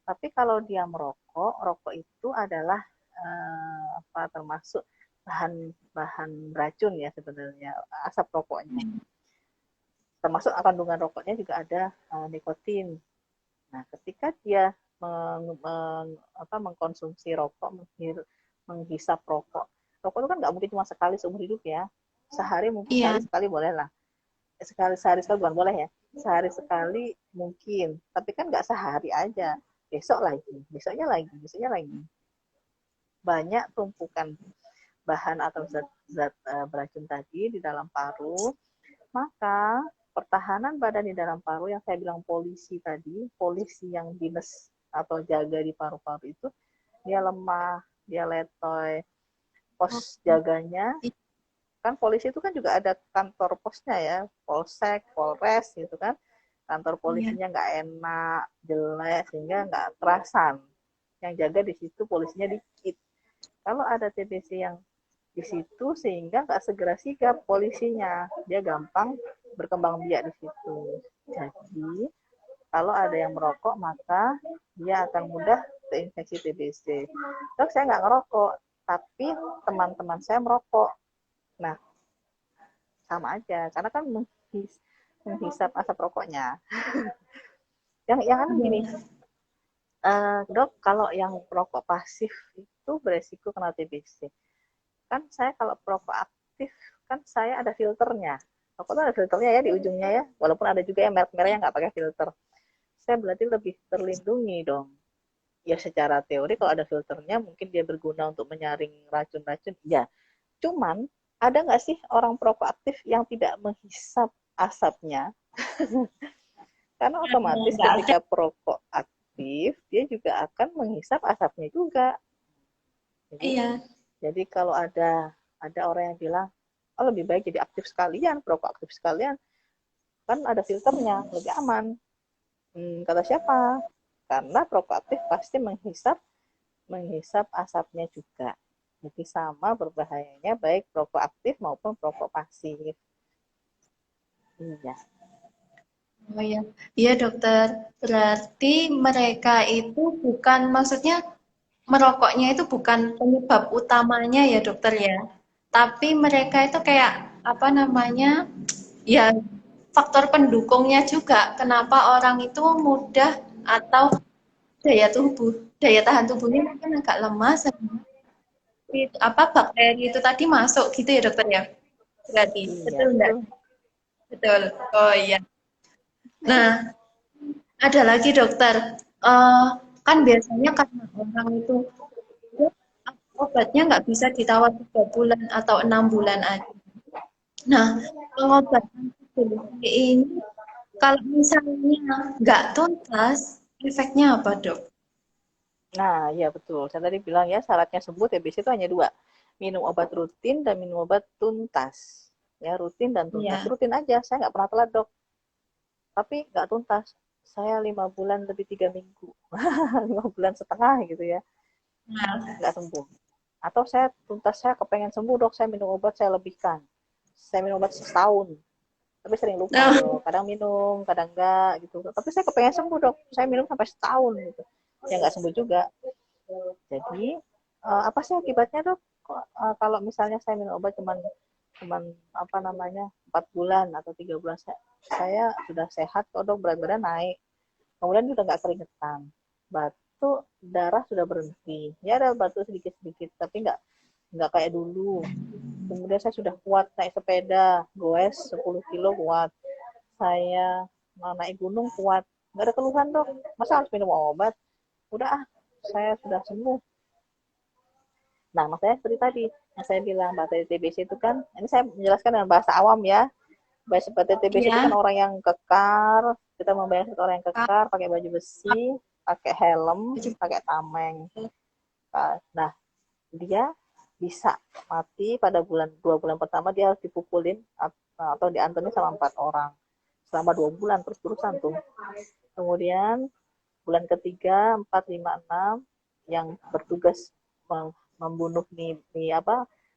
tapi kalau dia merokok, rokok itu adalah termasuk bahan bahan beracun ya sebenarnya asap rokoknya. Termasuk kandungan rokoknya juga ada nikotin. Nah, ketika dia mengkonsumsi rokok, menghisap rokok, rokok itu kan nggak mungkin cuma sekali seumur hidup ya. Sehari mungkin Iya. sehari sekali boleh lah. Sehari sekali bukan boleh ya. Sehari sekali mungkin, tapi kan nggak sehari aja. Besok lagi, besoknya lagi, besoknya lagi. Banyak tumpukan bahan atau zat beracun tadi di dalam paru, maka pertahanan badan di dalam paru yang saya bilang polisi tadi, polisi yang dinas atau jaga di paru-paru itu, dia lemah, dia letoy, pos jaganya, kan polisi itu kan juga ada kantor posnya ya, polsek, polres gitu kan, kantor Iya. polisinya nggak enak, jelek, sehingga nggak kerasan. Yang jaga di situ polisinya dikit. Kalau ada TBC yang di situ sehingga nggak segera sigap polisinya, dia gampang berkembang biak di situ. Jadi kalau ada yang merokok maka dia akan mudah terinfeksi TBC. Dok saya nggak ngerokok, tapi teman-teman saya merokok. Nah sama aja karena kan menghisap asap rokoknya. Yang aneh gini, Iya. dok, kalau yang perokok pasif itu beresiko kena TBC. Kan saya kalau perokok aktif, kan saya ada filternya. Rokok tuh ada filternya ya di ujungnya ya, walaupun ada juga yang merek-merek yang nggak pakai filter. Saya berarti lebih terlindungi dong. Ya secara teori kalau ada filternya mungkin dia berguna untuk menyaring racun-racun. Ya, cuman ada nggak sih orang perokok aktif yang tidak menghisap asapnya? Karena otomatis Nggak ada. ketika perokok aktif, dia juga akan menghisap asapnya juga. Jadi, Iya. jadi kalau ada orang yang bilang, oh lebih baik jadi aktif sekalian, perokok aktif sekalian, kan ada filternya, lebih aman. Kata siapa? Karena perokok aktif pasti menghisap asapnya juga. Jadi sama berbahayanya baik perokok aktif maupun perokok pasif. Iya. Oh iya, iya dokter. Berarti mereka itu bukan, maksudnya merokoknya itu bukan penyebab utamanya ya dokter ya. Tapi mereka itu kayak apa namanya? Ya faktor pendukungnya juga. Kenapa orang itu mudah atau daya tahan tubuhnya mungkin agak lemah, apa bakteri itu tadi masuk gitu ya dokter ya. Berarti Iya, betul enggak? betul. Betul. Oh iya. Nah, ada lagi dokter, kan biasanya karena orang itu obatnya nggak bisa ditawar 3 bulan atau 6 bulan aja. Nah, pengobatan TBC ini kalau misalnya nggak tuntas, efeknya apa dok? Nah, iya betul. Saya tadi bilang ya syaratnya sembuh TBC itu hanya dua. Minum obat rutin dan minum obat tuntas. Ya, rutin dan tuntas. Iya. Rutin aja. Saya nggak pernah telat, dok. Tapi nggak tuntas. Saya 5 bulan lebih 3 minggu. 5 bulan setengah gitu ya. Nah, Nggak sembuh. Atau saya tuntas, saya kepengen sembuh, dok. Saya minum obat, saya lebihkan. Saya minum obat setahun. Tapi sering lupa, oh, dok. Kadang minum, kadang enggak gitu. Tapi saya kepengen sembuh, dok. Saya minum sampai setahun gitu. Ya nggak sembuh juga. Jadi apa sih akibatnya dok? Kalau misalnya saya minum obat cuman cuman apa namanya 4 bulan atau 3 bulan saya sudah sehat kok dok, berat badan naik, kemudian udah nggak keringetan, batu darah sudah berhenti, ya ada batu sedikit sedikit tapi nggak kayak dulu. Kemudian saya sudah kuat naik sepeda, goes 10 kilo kuat, saya naik gunung kuat, nggak ada keluhan dok, masa harus minum obat, udah saya sudah sembuh. Nah, makanya seperti tadi yang saya bilang bakteri TBC itu kan, ini saya menjelaskan dengan bahasa awam ya. Bakteri TBC itu kan iya. orang yang kekar, kita membayangkan orang yang kekar, pakai baju besi, pakai helm, pakai tameng. Nah, dia bisa mati pada 2 bulan pertama dia harus dipukulin atau diantemin sama 4 orang selama 2 bulan terus-terusan tuh. Kemudian bulan ketiga, 4, 5, 6 yang bertugas membunuh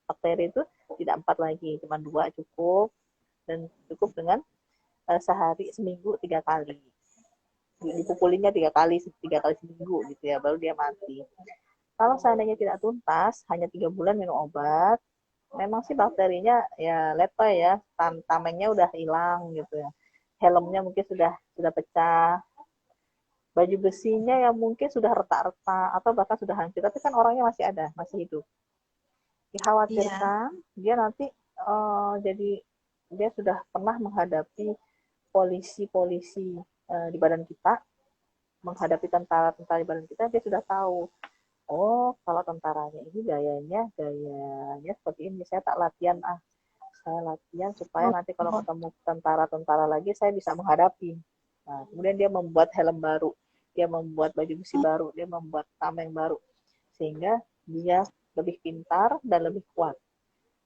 bakteri itu tidak 4 lagi, cuma 2 cukup, dan cukup dengan sehari seminggu 3 kali. Dipukulinya 3 kali seminggu gitu ya, baru dia mati. Kalau seandainya tidak tuntas, hanya 3 bulan minum obat, memang sih bakterinya ya letoy ya, tamengnya udah hilang gitu ya, helmnya mungkin sudah pecah, baju besinya yang mungkin sudah retak-retak atau bahkan sudah hancur, tapi kan orangnya masih ada, masih hidup. Iya. Dikhawatirkan dia nanti jadi dia sudah pernah menghadapi polisi-polisi di badan kita, menghadapi tentara-tentara di badan kita, dia sudah tahu. Oh, kalau tentaranya ini gayanya seperti ini. Saya tak latihan saya latihan supaya nanti kalau Oh, ketemu tentara-tentara lagi saya bisa menghadapi. Nah, kemudian dia membuat helm baru, dia membuat baju besi baru, dia membuat tameng baru, sehingga dia lebih pintar dan lebih kuat.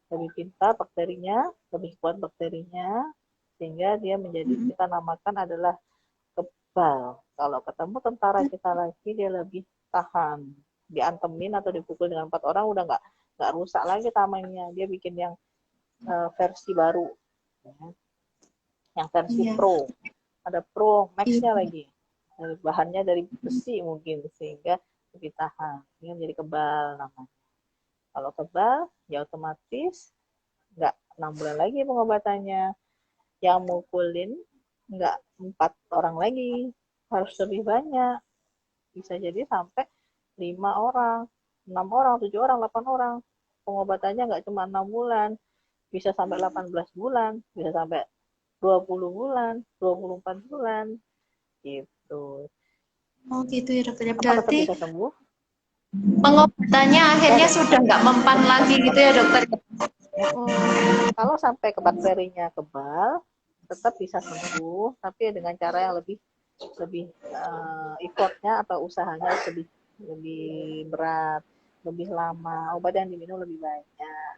Lebih pintar bakterinya, lebih kuat bakterinya, sehingga dia menjadi, kita namakan adalah kebal. Kalau ketemu tentara kita lagi, dia lebih tahan. Diantemin atau dipukul dengan 4 orang udah nggak rusak lagi tamengnya. Dia bikin yang versi baru, ya. Yang versi iya. Pro. Ada Pro Max-nya Iya. lagi. Bahannya dari besi mungkin sehingga lebih tahan. Ini menjadi kebal namanya. Kalau kebal ya otomatis nggak 6 bulan lagi pengobatannya. Yang mukulin nggak 4 orang lagi, harus lebih banyak. Bisa jadi sampai 5 orang, 6 orang, 7 orang, 8 orang. Pengobatannya nggak cuma 6 bulan, bisa sampai 18 bulan, bisa sampai 20 bulan, 24 bulan, gitu. Oh gitu ya dokter ya. Apa tetap Berarti bisa sembuh? pengobatannya Ya, akhirnya dan sudah nggak mempan lagi gitu ya dokter. kalau sampai ke bakterinya kebal, tetap bisa sembuh, tapi dengan cara yang lebih lebih effortnya atau usahanya lebih lebih berat, lebih lama, obat yang diminum lebih banyak.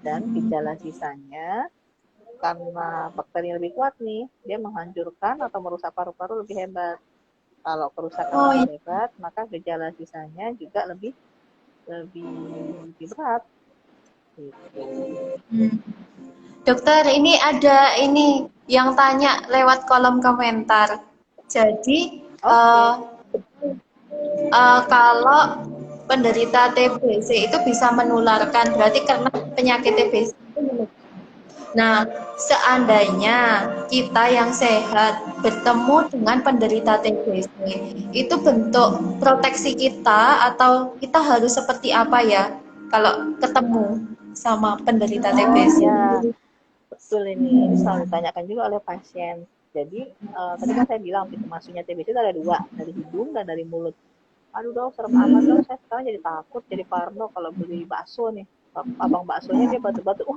Dan gejala sisanya karena bakteri lebih kuat nih, dia menghancurkan atau merusak paru-paru lebih hebat. Kalau kerusakan Oh lebih iya. hebat, maka gejala sisanya juga lebih lebih lebih berat. Gitu. Hmm. Dokter, ini ada ini yang tanya lewat kolom komentar. Jadi, Oke. kalau penderita TBC itu bisa menularkan, berarti karena penyakit TBC itu menular. Nah, seandainya kita yang sehat bertemu dengan penderita TBC, itu bentuk proteksi kita atau kita harus seperti apa ya kalau ketemu sama penderita TBC? Ya, betul ini selalu ditanyakan juga oleh pasien. Jadi tadi kan saya bilang pintu masuknya TBC itu ada dua, dari hidung dan dari mulut. Aduh dong, serem amat dong, saya sekarang jadi takut, jadi parno kalau beli bakso nih. Abang baksonya dia batu-batu,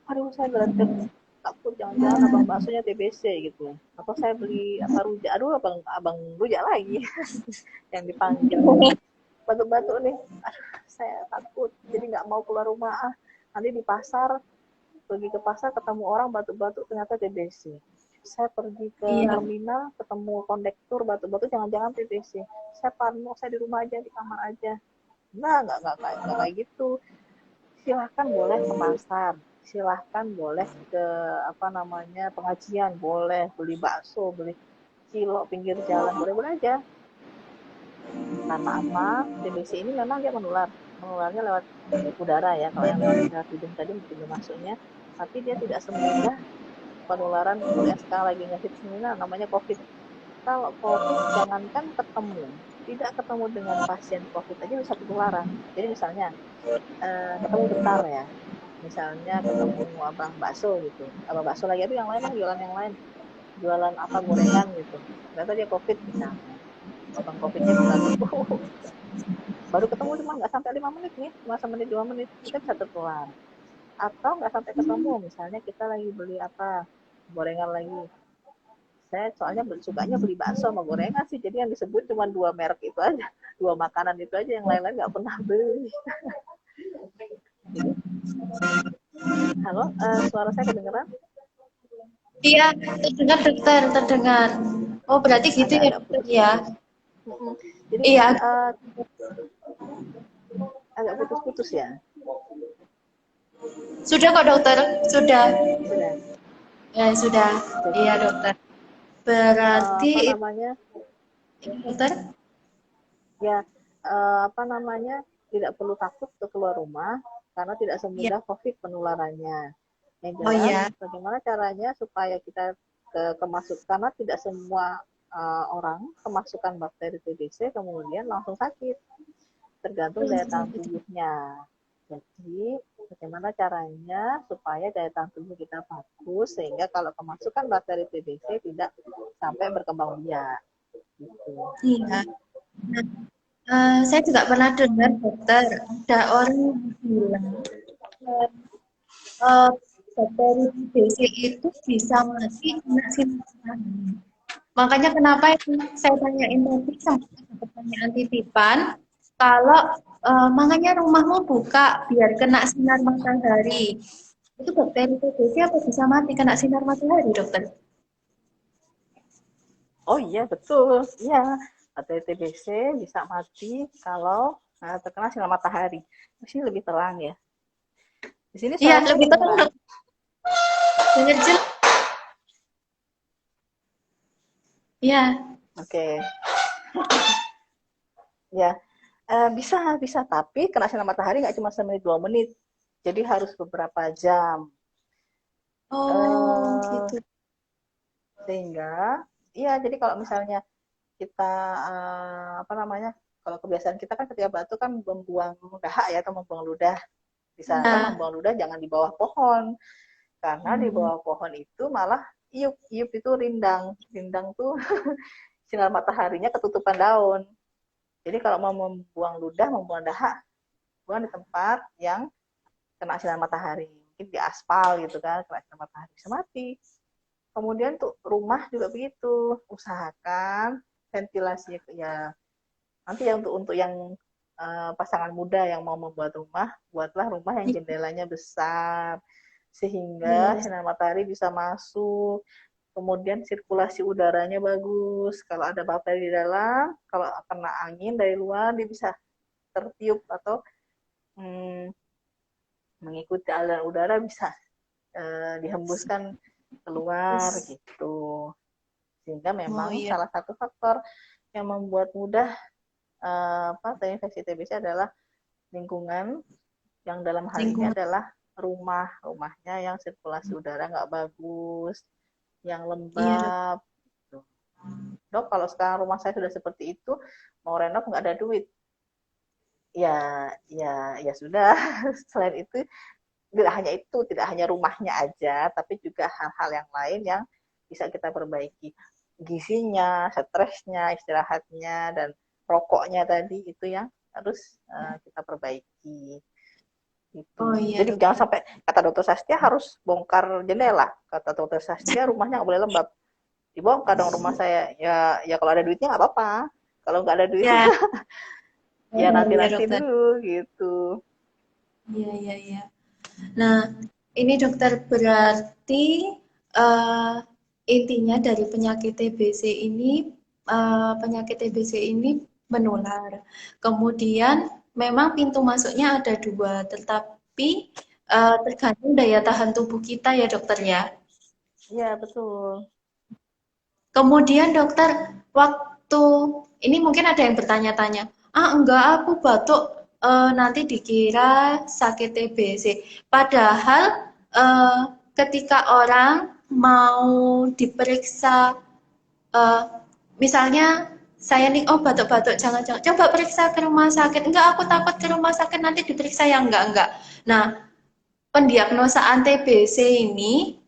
aduh saya berarti takut jangan-jangan abang baksonya TBC gitu. Atau saya beli apa rujak, aduh abang rujak lagi yang dipanggil. Batu-batu nih, aduh saya takut, jadi nggak mau keluar rumah. Nanti di pasar, pergi ke pasar ketemu orang batu-batu ternyata TBC. Saya pergi ke Iya. terminal ketemu kondektur batu-batu jangan-jangan TBC. Saya parno, saya di rumah aja, di kamar aja. Nggak kayak gitu. Silahkan boleh ke pasar, silahkan boleh ke apa namanya pengajian, boleh beli bakso, beli cilok pinggir jalan, boleh-boleh aja. Karena apa? TBC ini memang dia menularnya lewat udara ya. Kalau yang lewat hidung tadi pintu masuknya, tapi dia tidak semudah penularan yang sekarang lagi ngehits ini namanya COVID. Kalau COVID jangankan ketemu, tidak ketemu dengan pasien COVID aja bisa ketularan. Jadi misalnya ketemu bentar ya, misalnya ketemu abang bakso gitu, abang bakso lagi aduh yang lain dong jualan yang lain, jualan apa gorengan gitu, ternyata dia COVID misalnya, abang COVIDnya buka tutup, baru ketemu cuma nggak sampai 5 menit nih, cuma semenit 2 menit, kita bisa tertular. Atau nggak sampai ketemu, misalnya kita lagi beli apa gorengan lagi, saya soalnya sukanya beli bakso sama gorengan sih, jadi yang disebut cuma 2 merek itu aja, 2 makanan itu aja, yang lain-lain nggak pernah beli. Jadi, halo, suara saya kedengeran? Iya, terdengar dokter, terdengar. Oh, berarti gitu ya Agak-agak dokter ya. putus-putus. Jadi Iya, agak putus-putus ya. sudah kok dokter, sudah. Sudah. Ya, sudah. Jadi Iya, dokter. Berarti apa itu namanya? dokter? Ya apa namanya? Tidak perlu takut untuk keluar rumah karena tidak Iya. semudah COVID penularannya. Yang Oh jelas, iya. bagaimana caranya supaya kita kemasukan, karena tidak semua orang kemasukan bakteri TBC kemudian langsung sakit, tergantung daya tahan tubuhnya. Jadi, bagaimana caranya supaya daya tahan tubuh kita bagus sehingga kalau kemasukan bakteri TBC tidak sampai berkembang biak. Gitu. Iya. Nah, saya juga pernah dengar dokter, ada orang yang bilang eh, bakteri TBC itu bisa mati kena sinar matahari. Makanya kenapa yang saya tanyain tadi sama pertanyaan titipan, kalau makanya rumahmu buka biar kena sinar matahari. Itu bakteri TBC apa bisa mati kena sinar matahari, dokter? Oh iya, betul. Iya, bakteri TBC bisa mati kalau terkena sinar matahari. Di sini lebih terang ya. Di sini Iya, suara saya lebih terang kedengeran. dok. Dengar jelas. Iya. Oke. Ya, bisa, bisa. Tapi kena sinar matahari nggak cuma semenit 2 menit. jadi harus beberapa jam. Oh, gitu. Sehingga iya, jadi kalau misalnya kita apa namanya, kalau kebiasaan kita kan ketika batuk kan membuang dahak ya, atau membuang ludah. Disarankan Nah, membuang ludah jangan di bawah pohon, karena di hmm, bawah pohon itu malah iup. Iup itu rindang. Rindang tuh sinar mataharinya ketutupan daun. Jadi kalau mau membuang ludah, membuang dahak, buang di tempat yang kena sinar matahari. Mungkin di aspal gitu kan, kena sinar matahari bisa mati. Kemudian tuh rumah juga begitu. Usahakan ventilasinya ya, nanti ya untuk yang pasangan muda yang mau membuat rumah, buatlah rumah yang jendelanya besar sehingga iya, sinar matahari bisa masuk. Kemudian sirkulasi udaranya bagus. Kalau ada bakteri di dalam, kalau kena angin dari luar dia bisa tertiup atau hmm, mengikuti aliran udara, bisa dihembuskan keluar yes. gitu. Sehingga Oh memang iya, salah satu faktor yang membuat mudah terinfeksi TBC adalah lingkungan, yang dalam hal ini lingkungan. adalah rumahnya yang sirkulasi udara nggak bagus, yang Iya, Dok. lembab. Gitu. Dok, kalau sekarang rumah saya sudah seperti itu, mau renov nggak ada duit. Ya, ya sudah. Selain itu, tidak hanya rumahnya aja, tapi juga hal-hal yang lain yang bisa kita perbaiki. Gizinya, stresnya, istirahatnya, dan rokoknya tadi itu yang harus kita perbaiki. Gitu. Oh iya, Jadi jangan Dokter. sampai kata dokter Sastia harus bongkar jendela. Kata dokter Sastia rumahnya nggak boleh lembab. Dibongkar dong rumah saya. Ya kalau ada duitnya nggak apa-apa. Kalau nggak ada duitnya Ya, ya oh iya, nanti Dokter. dulu gitu. Iya, iya, iya. Nah, ini dokter berarti eh, intinya dari penyakit TBC ini, penyakit TBC ini menular. Kemudian memang pintu masuknya ada dua, tetapi tergantung daya tahan tubuh kita ya dokter ya. Iya betul. Kemudian dokter, waktu ini mungkin ada yang bertanya-tanya, ah enggak aku batuk nanti dikira sakit TBC. Padahal eh, ketika orang mau diperiksa, eh, misalnya saya nih, oh batuk-batuk, jangan-jangan coba periksa ke rumah sakit. Enggak, aku takut ke rumah sakit nanti diperiksa yang enggak. Nah, pendiagnosaan TBC ini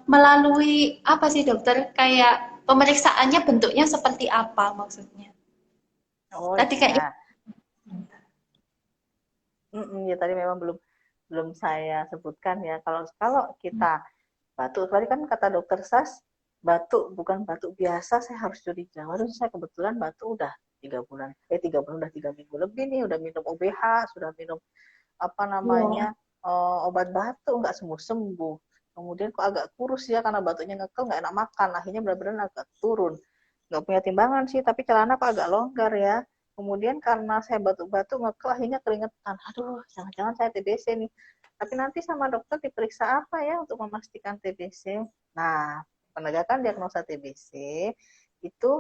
melalui apa sih dokter? Kayak pemeriksaannya bentuknya seperti apa maksudnya? Oh Tadi kayaknya iya. Ya tadi memang belum belum saya sebutkan ya. Kalau kalau kita batuk, tadi kan kata dokter Sas, batuk bukan batuk biasa, saya harus curiga. Waduh, saya kebetulan batuk udah 3 bulan, 3 bulan, udah 3 minggu lebih nih, udah minum OBH, sudah minum apa oh, namanya obat batuk, nggak sembuh sembuh. Kemudian kok agak kurus ya karena batuknya ngekel, nggak enak makan, akhirnya benar-benar agak turun. Nggak punya timbangan sih, tapi celana kok agak longgar ya. Kemudian karena saya batuk-batuk ngekel, akhirnya keringetan. Aduh, jangan-jangan saya TBC nih. Tapi nanti sama dokter diperiksa apa ya untuk memastikan TBC. Nah, penegakan diagnosa TBC itu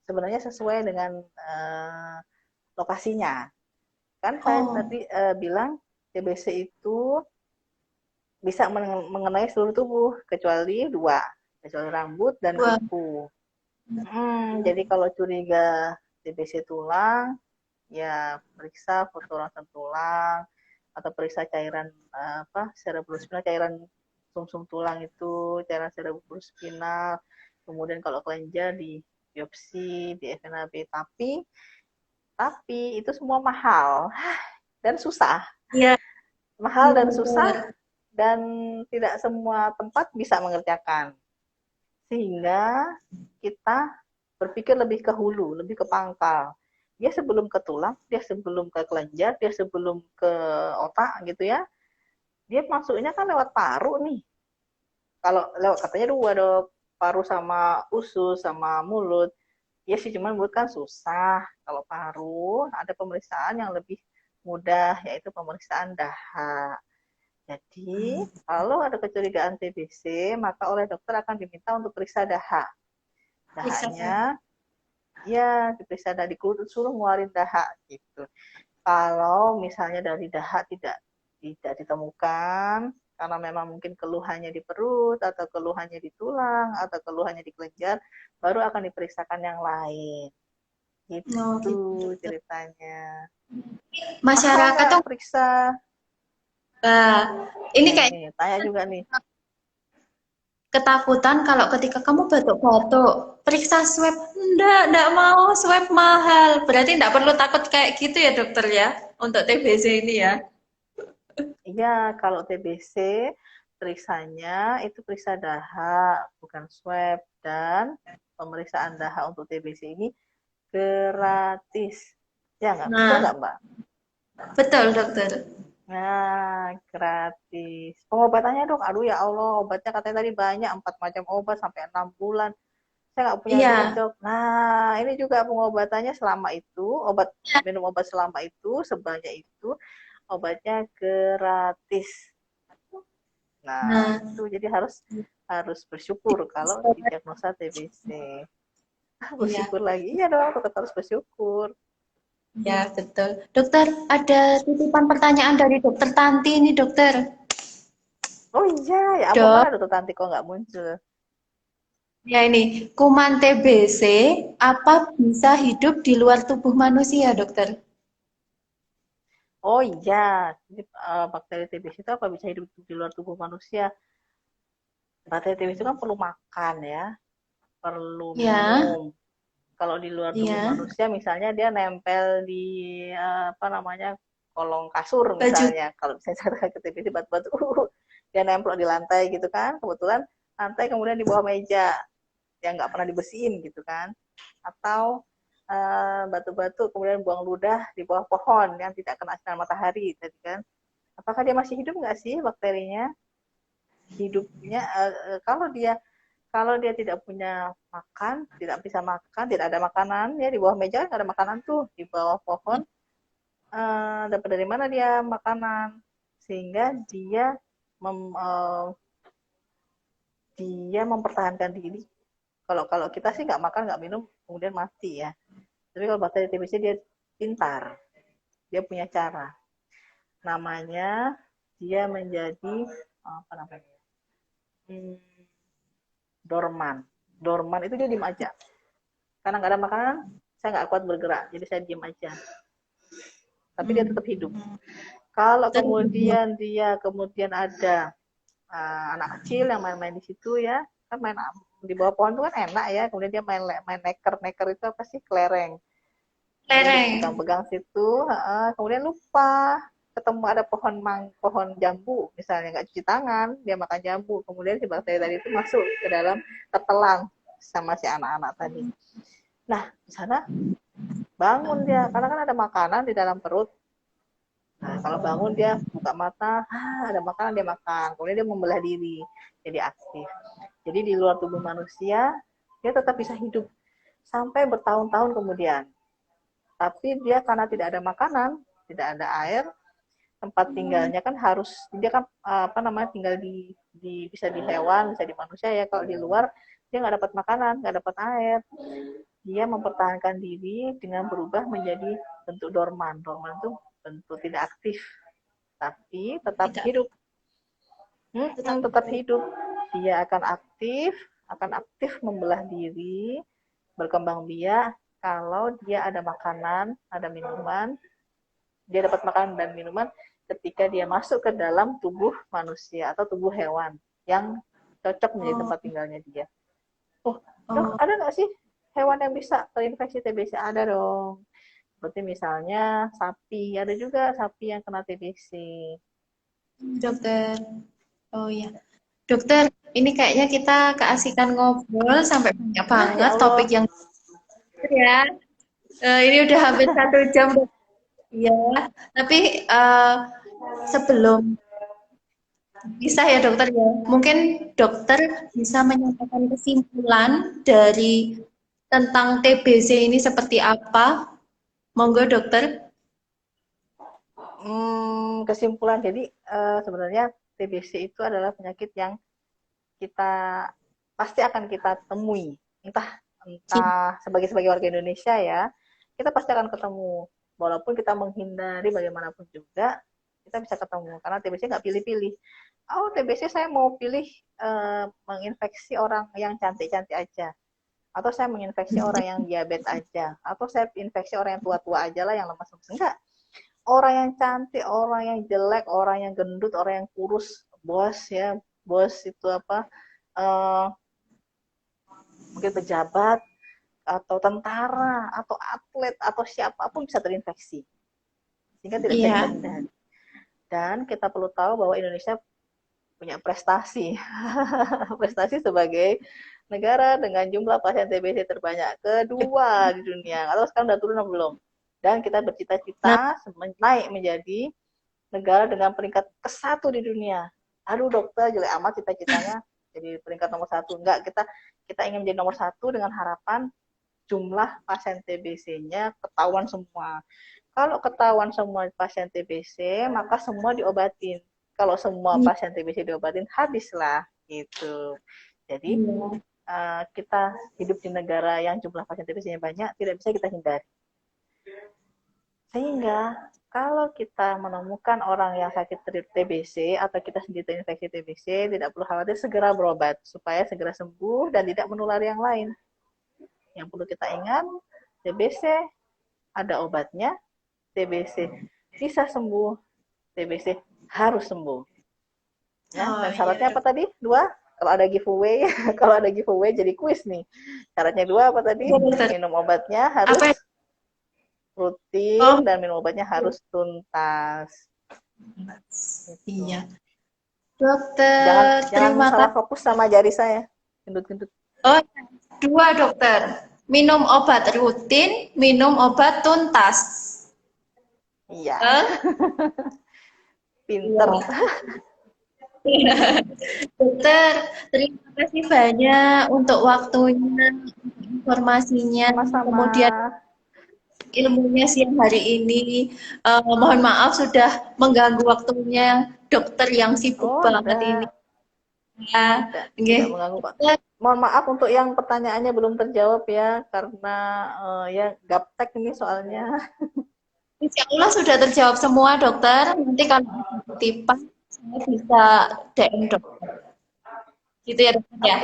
sebenarnya sesuai dengan lokasinya. Kan saya oh, tadi bilang TBC itu bisa mengenai seluruh tubuh kecuali dua, kecuali rambut dan wah, kuku. Jadi kalau curiga TBC tulang, ya periksa foto ronsen tulang atau periksa cairan cerebrospinal, cairan sumsum tulang itu, cairan cerebrospinal. Kemudian kalau kelenjar di biopsi, di FNAB. Tapi itu semua mahal dan susah. iya, Mahal iya dan susah, dokter. dan tidak semua tempat bisa mengerjakan. Sehingga kita berpikir lebih ke hulu, lebih ke pangkal. Dia sebelum ke tulang, dia sebelum ke kelenjar, dia sebelum ke otak gitu ya. Dia masuknya kan lewat paru nih. Kalau lewat katanya dua dok, paru sama usus sama mulut. Ya sih cuman mulut kan susah. Kalau paru ada pemeriksaan yang lebih mudah, yaitu pemeriksaan dahak. Jadi, kalau ada kecurigaan TBC, maka oleh dokter akan diminta untuk periksa dahak. Periksa. Dahaknya, ya diperiksa dari kulit, suruh ngeluarin dahak gitu. Kalau misalnya dari dahak tidak tidak ditemukan karena memang mungkin keluhannya di perut atau keluhannya di tulang atau keluhannya di kelenjar, baru akan diperiksakan yang lain. Oh, Gitu gitu, dokter. ceritanya. Mahal Masyarakat nggak tuh, periksa? ini Nah kayak ini, tanya juga nih. ketakutan kalau ketika kamu batuk-batuk, periksa swab. Enggak mau, swab mahal. Berarti enggak perlu takut kayak gitu ya dokter ya, untuk TBC ini ya. Iya, kalau TBC periksanya itu periksa daha, bukan swab. Dan pemeriksaan daha untuk TBC ini gratis. Ya nggak? Betul Nah, nggak, Mbak? betul dokter. Nah, gratis. Pengobatannya dok, aduh ya Allah, obatnya katanya tadi banyak, 4 macam obat sampai 6 bulan. Saya nggak punya duit Iya. dok. Nah, ini juga pengobatannya selama itu, minum obat selama itu, sebanyak itu, obatnya gratis. Nah, Nah, itu jadi harus harus bersyukur kalau didiagnosa TBC. iya. Bersyukur lagi, iya dong, tetap harus bersyukur. Ya, betul. Dokter, ada titipan pertanyaan dari dokter Tanti ini, dokter. Oh iya, ya ampun Dok, mana dokter Tanti kok nggak muncul? ya ini, kuman TBC apa bisa hidup di luar tubuh manusia, dokter? Oh iya, jadi, bakteri TBC itu apa bisa hidup di luar tubuh manusia? Bakteri TBC itu kan perlu makan ya, perlu Ya, minum. Kalau di luar tubuh ya. manusia, misalnya dia nempel di apa namanya kolong kasur Baju. misalnya. Kalau misalnya ke TBC batu-batu, dia nempel di lantai gitu kan. Kebetulan lantai kemudian di bawah meja yang nggak pernah dibersihin gitu kan. Atau batu-batu kemudian buang ludah di bawah pohon yang tidak kena sinar matahari tadi kan. Apakah dia masih hidup nggak sih bakterinya? Hidupnya kalau dia tidak punya makan, tidak bisa makan, tidak ada makanan ya di bawah meja kan ada makanan tuh di bawah pohon, dapat dari mana dia makanan sehingga mem, uh, dia mempertahankan diri. Kalau kalau kita sih nggak makan nggak minum kemudian mati ya. Tapi kalau bakteri TBC dia pintar, dia punya cara. Namanya dia menjadi apa namanya? Hmm, dorman. Dorman itu dia diem aja. Karena nggak ada makanan, saya nggak kuat bergerak, jadi saya diem aja. Tapi dia tetap hidup. Kalau kemudian ada anak kecil yang main-main di situ ya, kan main di bawah pohon itu kan enak ya. Kemudian dia main main neker itu apa sih kelereng. Kemudian dia Lereng. pegang-pegang situ, kemudian lupa ketemu ada pohon jambu misalnya nggak cuci tangan dia makan jambu kemudian si bakteri tadi itu masuk ke dalam tertelan sama si anak-anak tadi. Nah di sana bangun dia karena kan ada makanan di dalam perut. Nah, kalau bangun dia buka mata, ada makanan dia makan. Kemudian dia membelah diri, jadi aktif. Jadi di luar tubuh manusia, dia tetap bisa hidup sampai bertahun-tahun kemudian. Tapi dia karena tidak ada makanan, tidak ada air, tempat tinggalnya kan harus dia kan apa namanya tinggal bisa di hewan, bisa di manusia ya. Kalau di luar dia nggak dapat makanan, nggak dapat air. Dia mempertahankan diri dengan berubah menjadi bentuk dorman. Dorman itu bentuk tidak aktif tapi tetap Tidak, hidup. tetap Tetap hidup. hidup. Dia akan aktif membelah diri, berkembang biak kalau dia ada makanan, ada minuman, dia dapat makanan dan minuman ketika dia masuk ke dalam tubuh manusia atau tubuh hewan yang cocok menjadi Oh, tempat tinggalnya dia. Oh, dok, oh, ada nggak sih hewan yang bisa terinfeksi TBC? Ada dong. Seperti misalnya sapi, ada juga sapi yang kena TBC. dokter. Oh ya, dokter. Ini kayaknya kita keasikan ngobrol sampai banyak Ya banget topik Allah. yang ya. Ini udah hampir 1 jam. Iya, tapi sebelum bisa ya dokter ya, mungkin dokter bisa menyampaikan kesimpulan dari tentang TBC ini seperti apa? Monggo dokter. Kesimpulan, jadi sebenarnya TBC itu adalah penyakit yang kita pasti akan kita temui, entah entah sebagai warga Indonesia ya, kita pasti akan ketemu, walaupun kita menghindari bagaimanapun juga, kita bisa ketemu karena TBC nggak pilih-pilih. Oh, TBC saya mau pilih menginfeksi orang yang cantik-cantik aja, atau saya menginfeksi orang yang diabetes aja, atau saya infeksi orang yang tua-tua aja lah, yang lemas-lemas. Enggak, orang yang cantik, orang yang jelek, orang yang gendut, orang yang kurus, bos ya, bos itu apa, mungkin pejabat atau tentara atau atlet atau siapapun bisa terinfeksi, sehingga tidak bisa kita hindari. Dan kita perlu tahu bahwa Indonesia punya prestasi prestasi sebagai negara dengan jumlah pasien TBC terbanyak kedua di dunia. Atau sekarang udah turun atau belum? Dan kita bercita-cita naik menjadi negara dengan peringkat ke-1 di dunia. Aduh dokter, jelek amat cita-citanya jadi peringkat nomor 1. Enggak, kita ingin menjadi nomor 1 dengan harapan jumlah pasien TBC-nya ketahuan semua. Kalau ketahuan semua pasien TBC, maka semua diobatin. Kalau semua pasien TBC diobatin, habislah gitu. Jadi kita hidup di negara yang jumlah pasien TBC-nya banyak, tidak bisa kita hindari. Sehingga kalau kita menemukan orang yang sakit TBC atau kita sendiri terinfeksi TBC, tidak perlu khawatir, segera berobat supaya segera sembuh dan tidak menulari yang lain. Yang perlu kita ingat, TBC ada obatnya, TBC bisa sembuh, TBC harus sembuh. Ya, dan syaratnya apa tadi? 2. Kalau ada giveaway, kalau ada giveaway jadi kuis nih. Syaratnya 2 apa tadi? Minum obatnya harus rutin dan minum obatnya harus tuntas. Iya. Dokter, jangan salah fokus sama jari saya. Gendut-gendut. Oh, 2 dokter. Minum obat rutin, minum obat tuntas. Iya. Pinter. Dokter, terima kasih banyak untuk waktunya, informasinya, kemudian ilmunya siang hari ini. Mohon maaf sudah mengganggu waktunya dokter yang sibuk banget ini. Ya, tidak mengganggu Pak. Mohon maaf untuk yang pertanyaannya belum terjawab ya, karena ya gaptek ini soalnya. Insya Allah sudah terjawab semua dokter. Nanti kalau kutipan saya bisa DM dokter. Gitu ya dokter ya.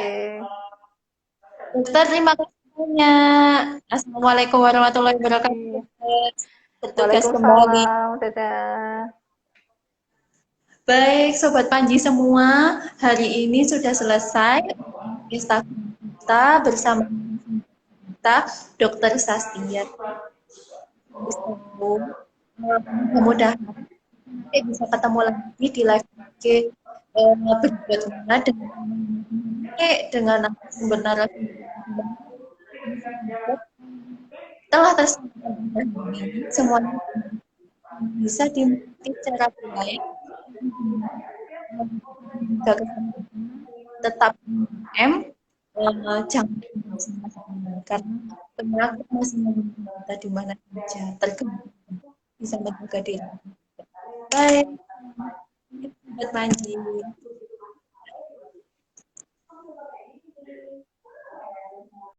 Dokter, terima kasih banyak. Assalamualaikum warahmatullahi wabarakatuh. Bertugas kembali. Dadah. Baik, Sobat Panji semua, hari ini sudah selesai Instagram kita bersama kita, Dr. Sastia. Mudah-mudahan bisa ketemu lagi di live IG berikutnya dengan sumber telah tersampaikan semuanya bisa dimengerti secara baik. Tetap jangan karena penyakit masih kita di mana saja, tergantung bisa menjaga diri. Baik, Sobat Panji.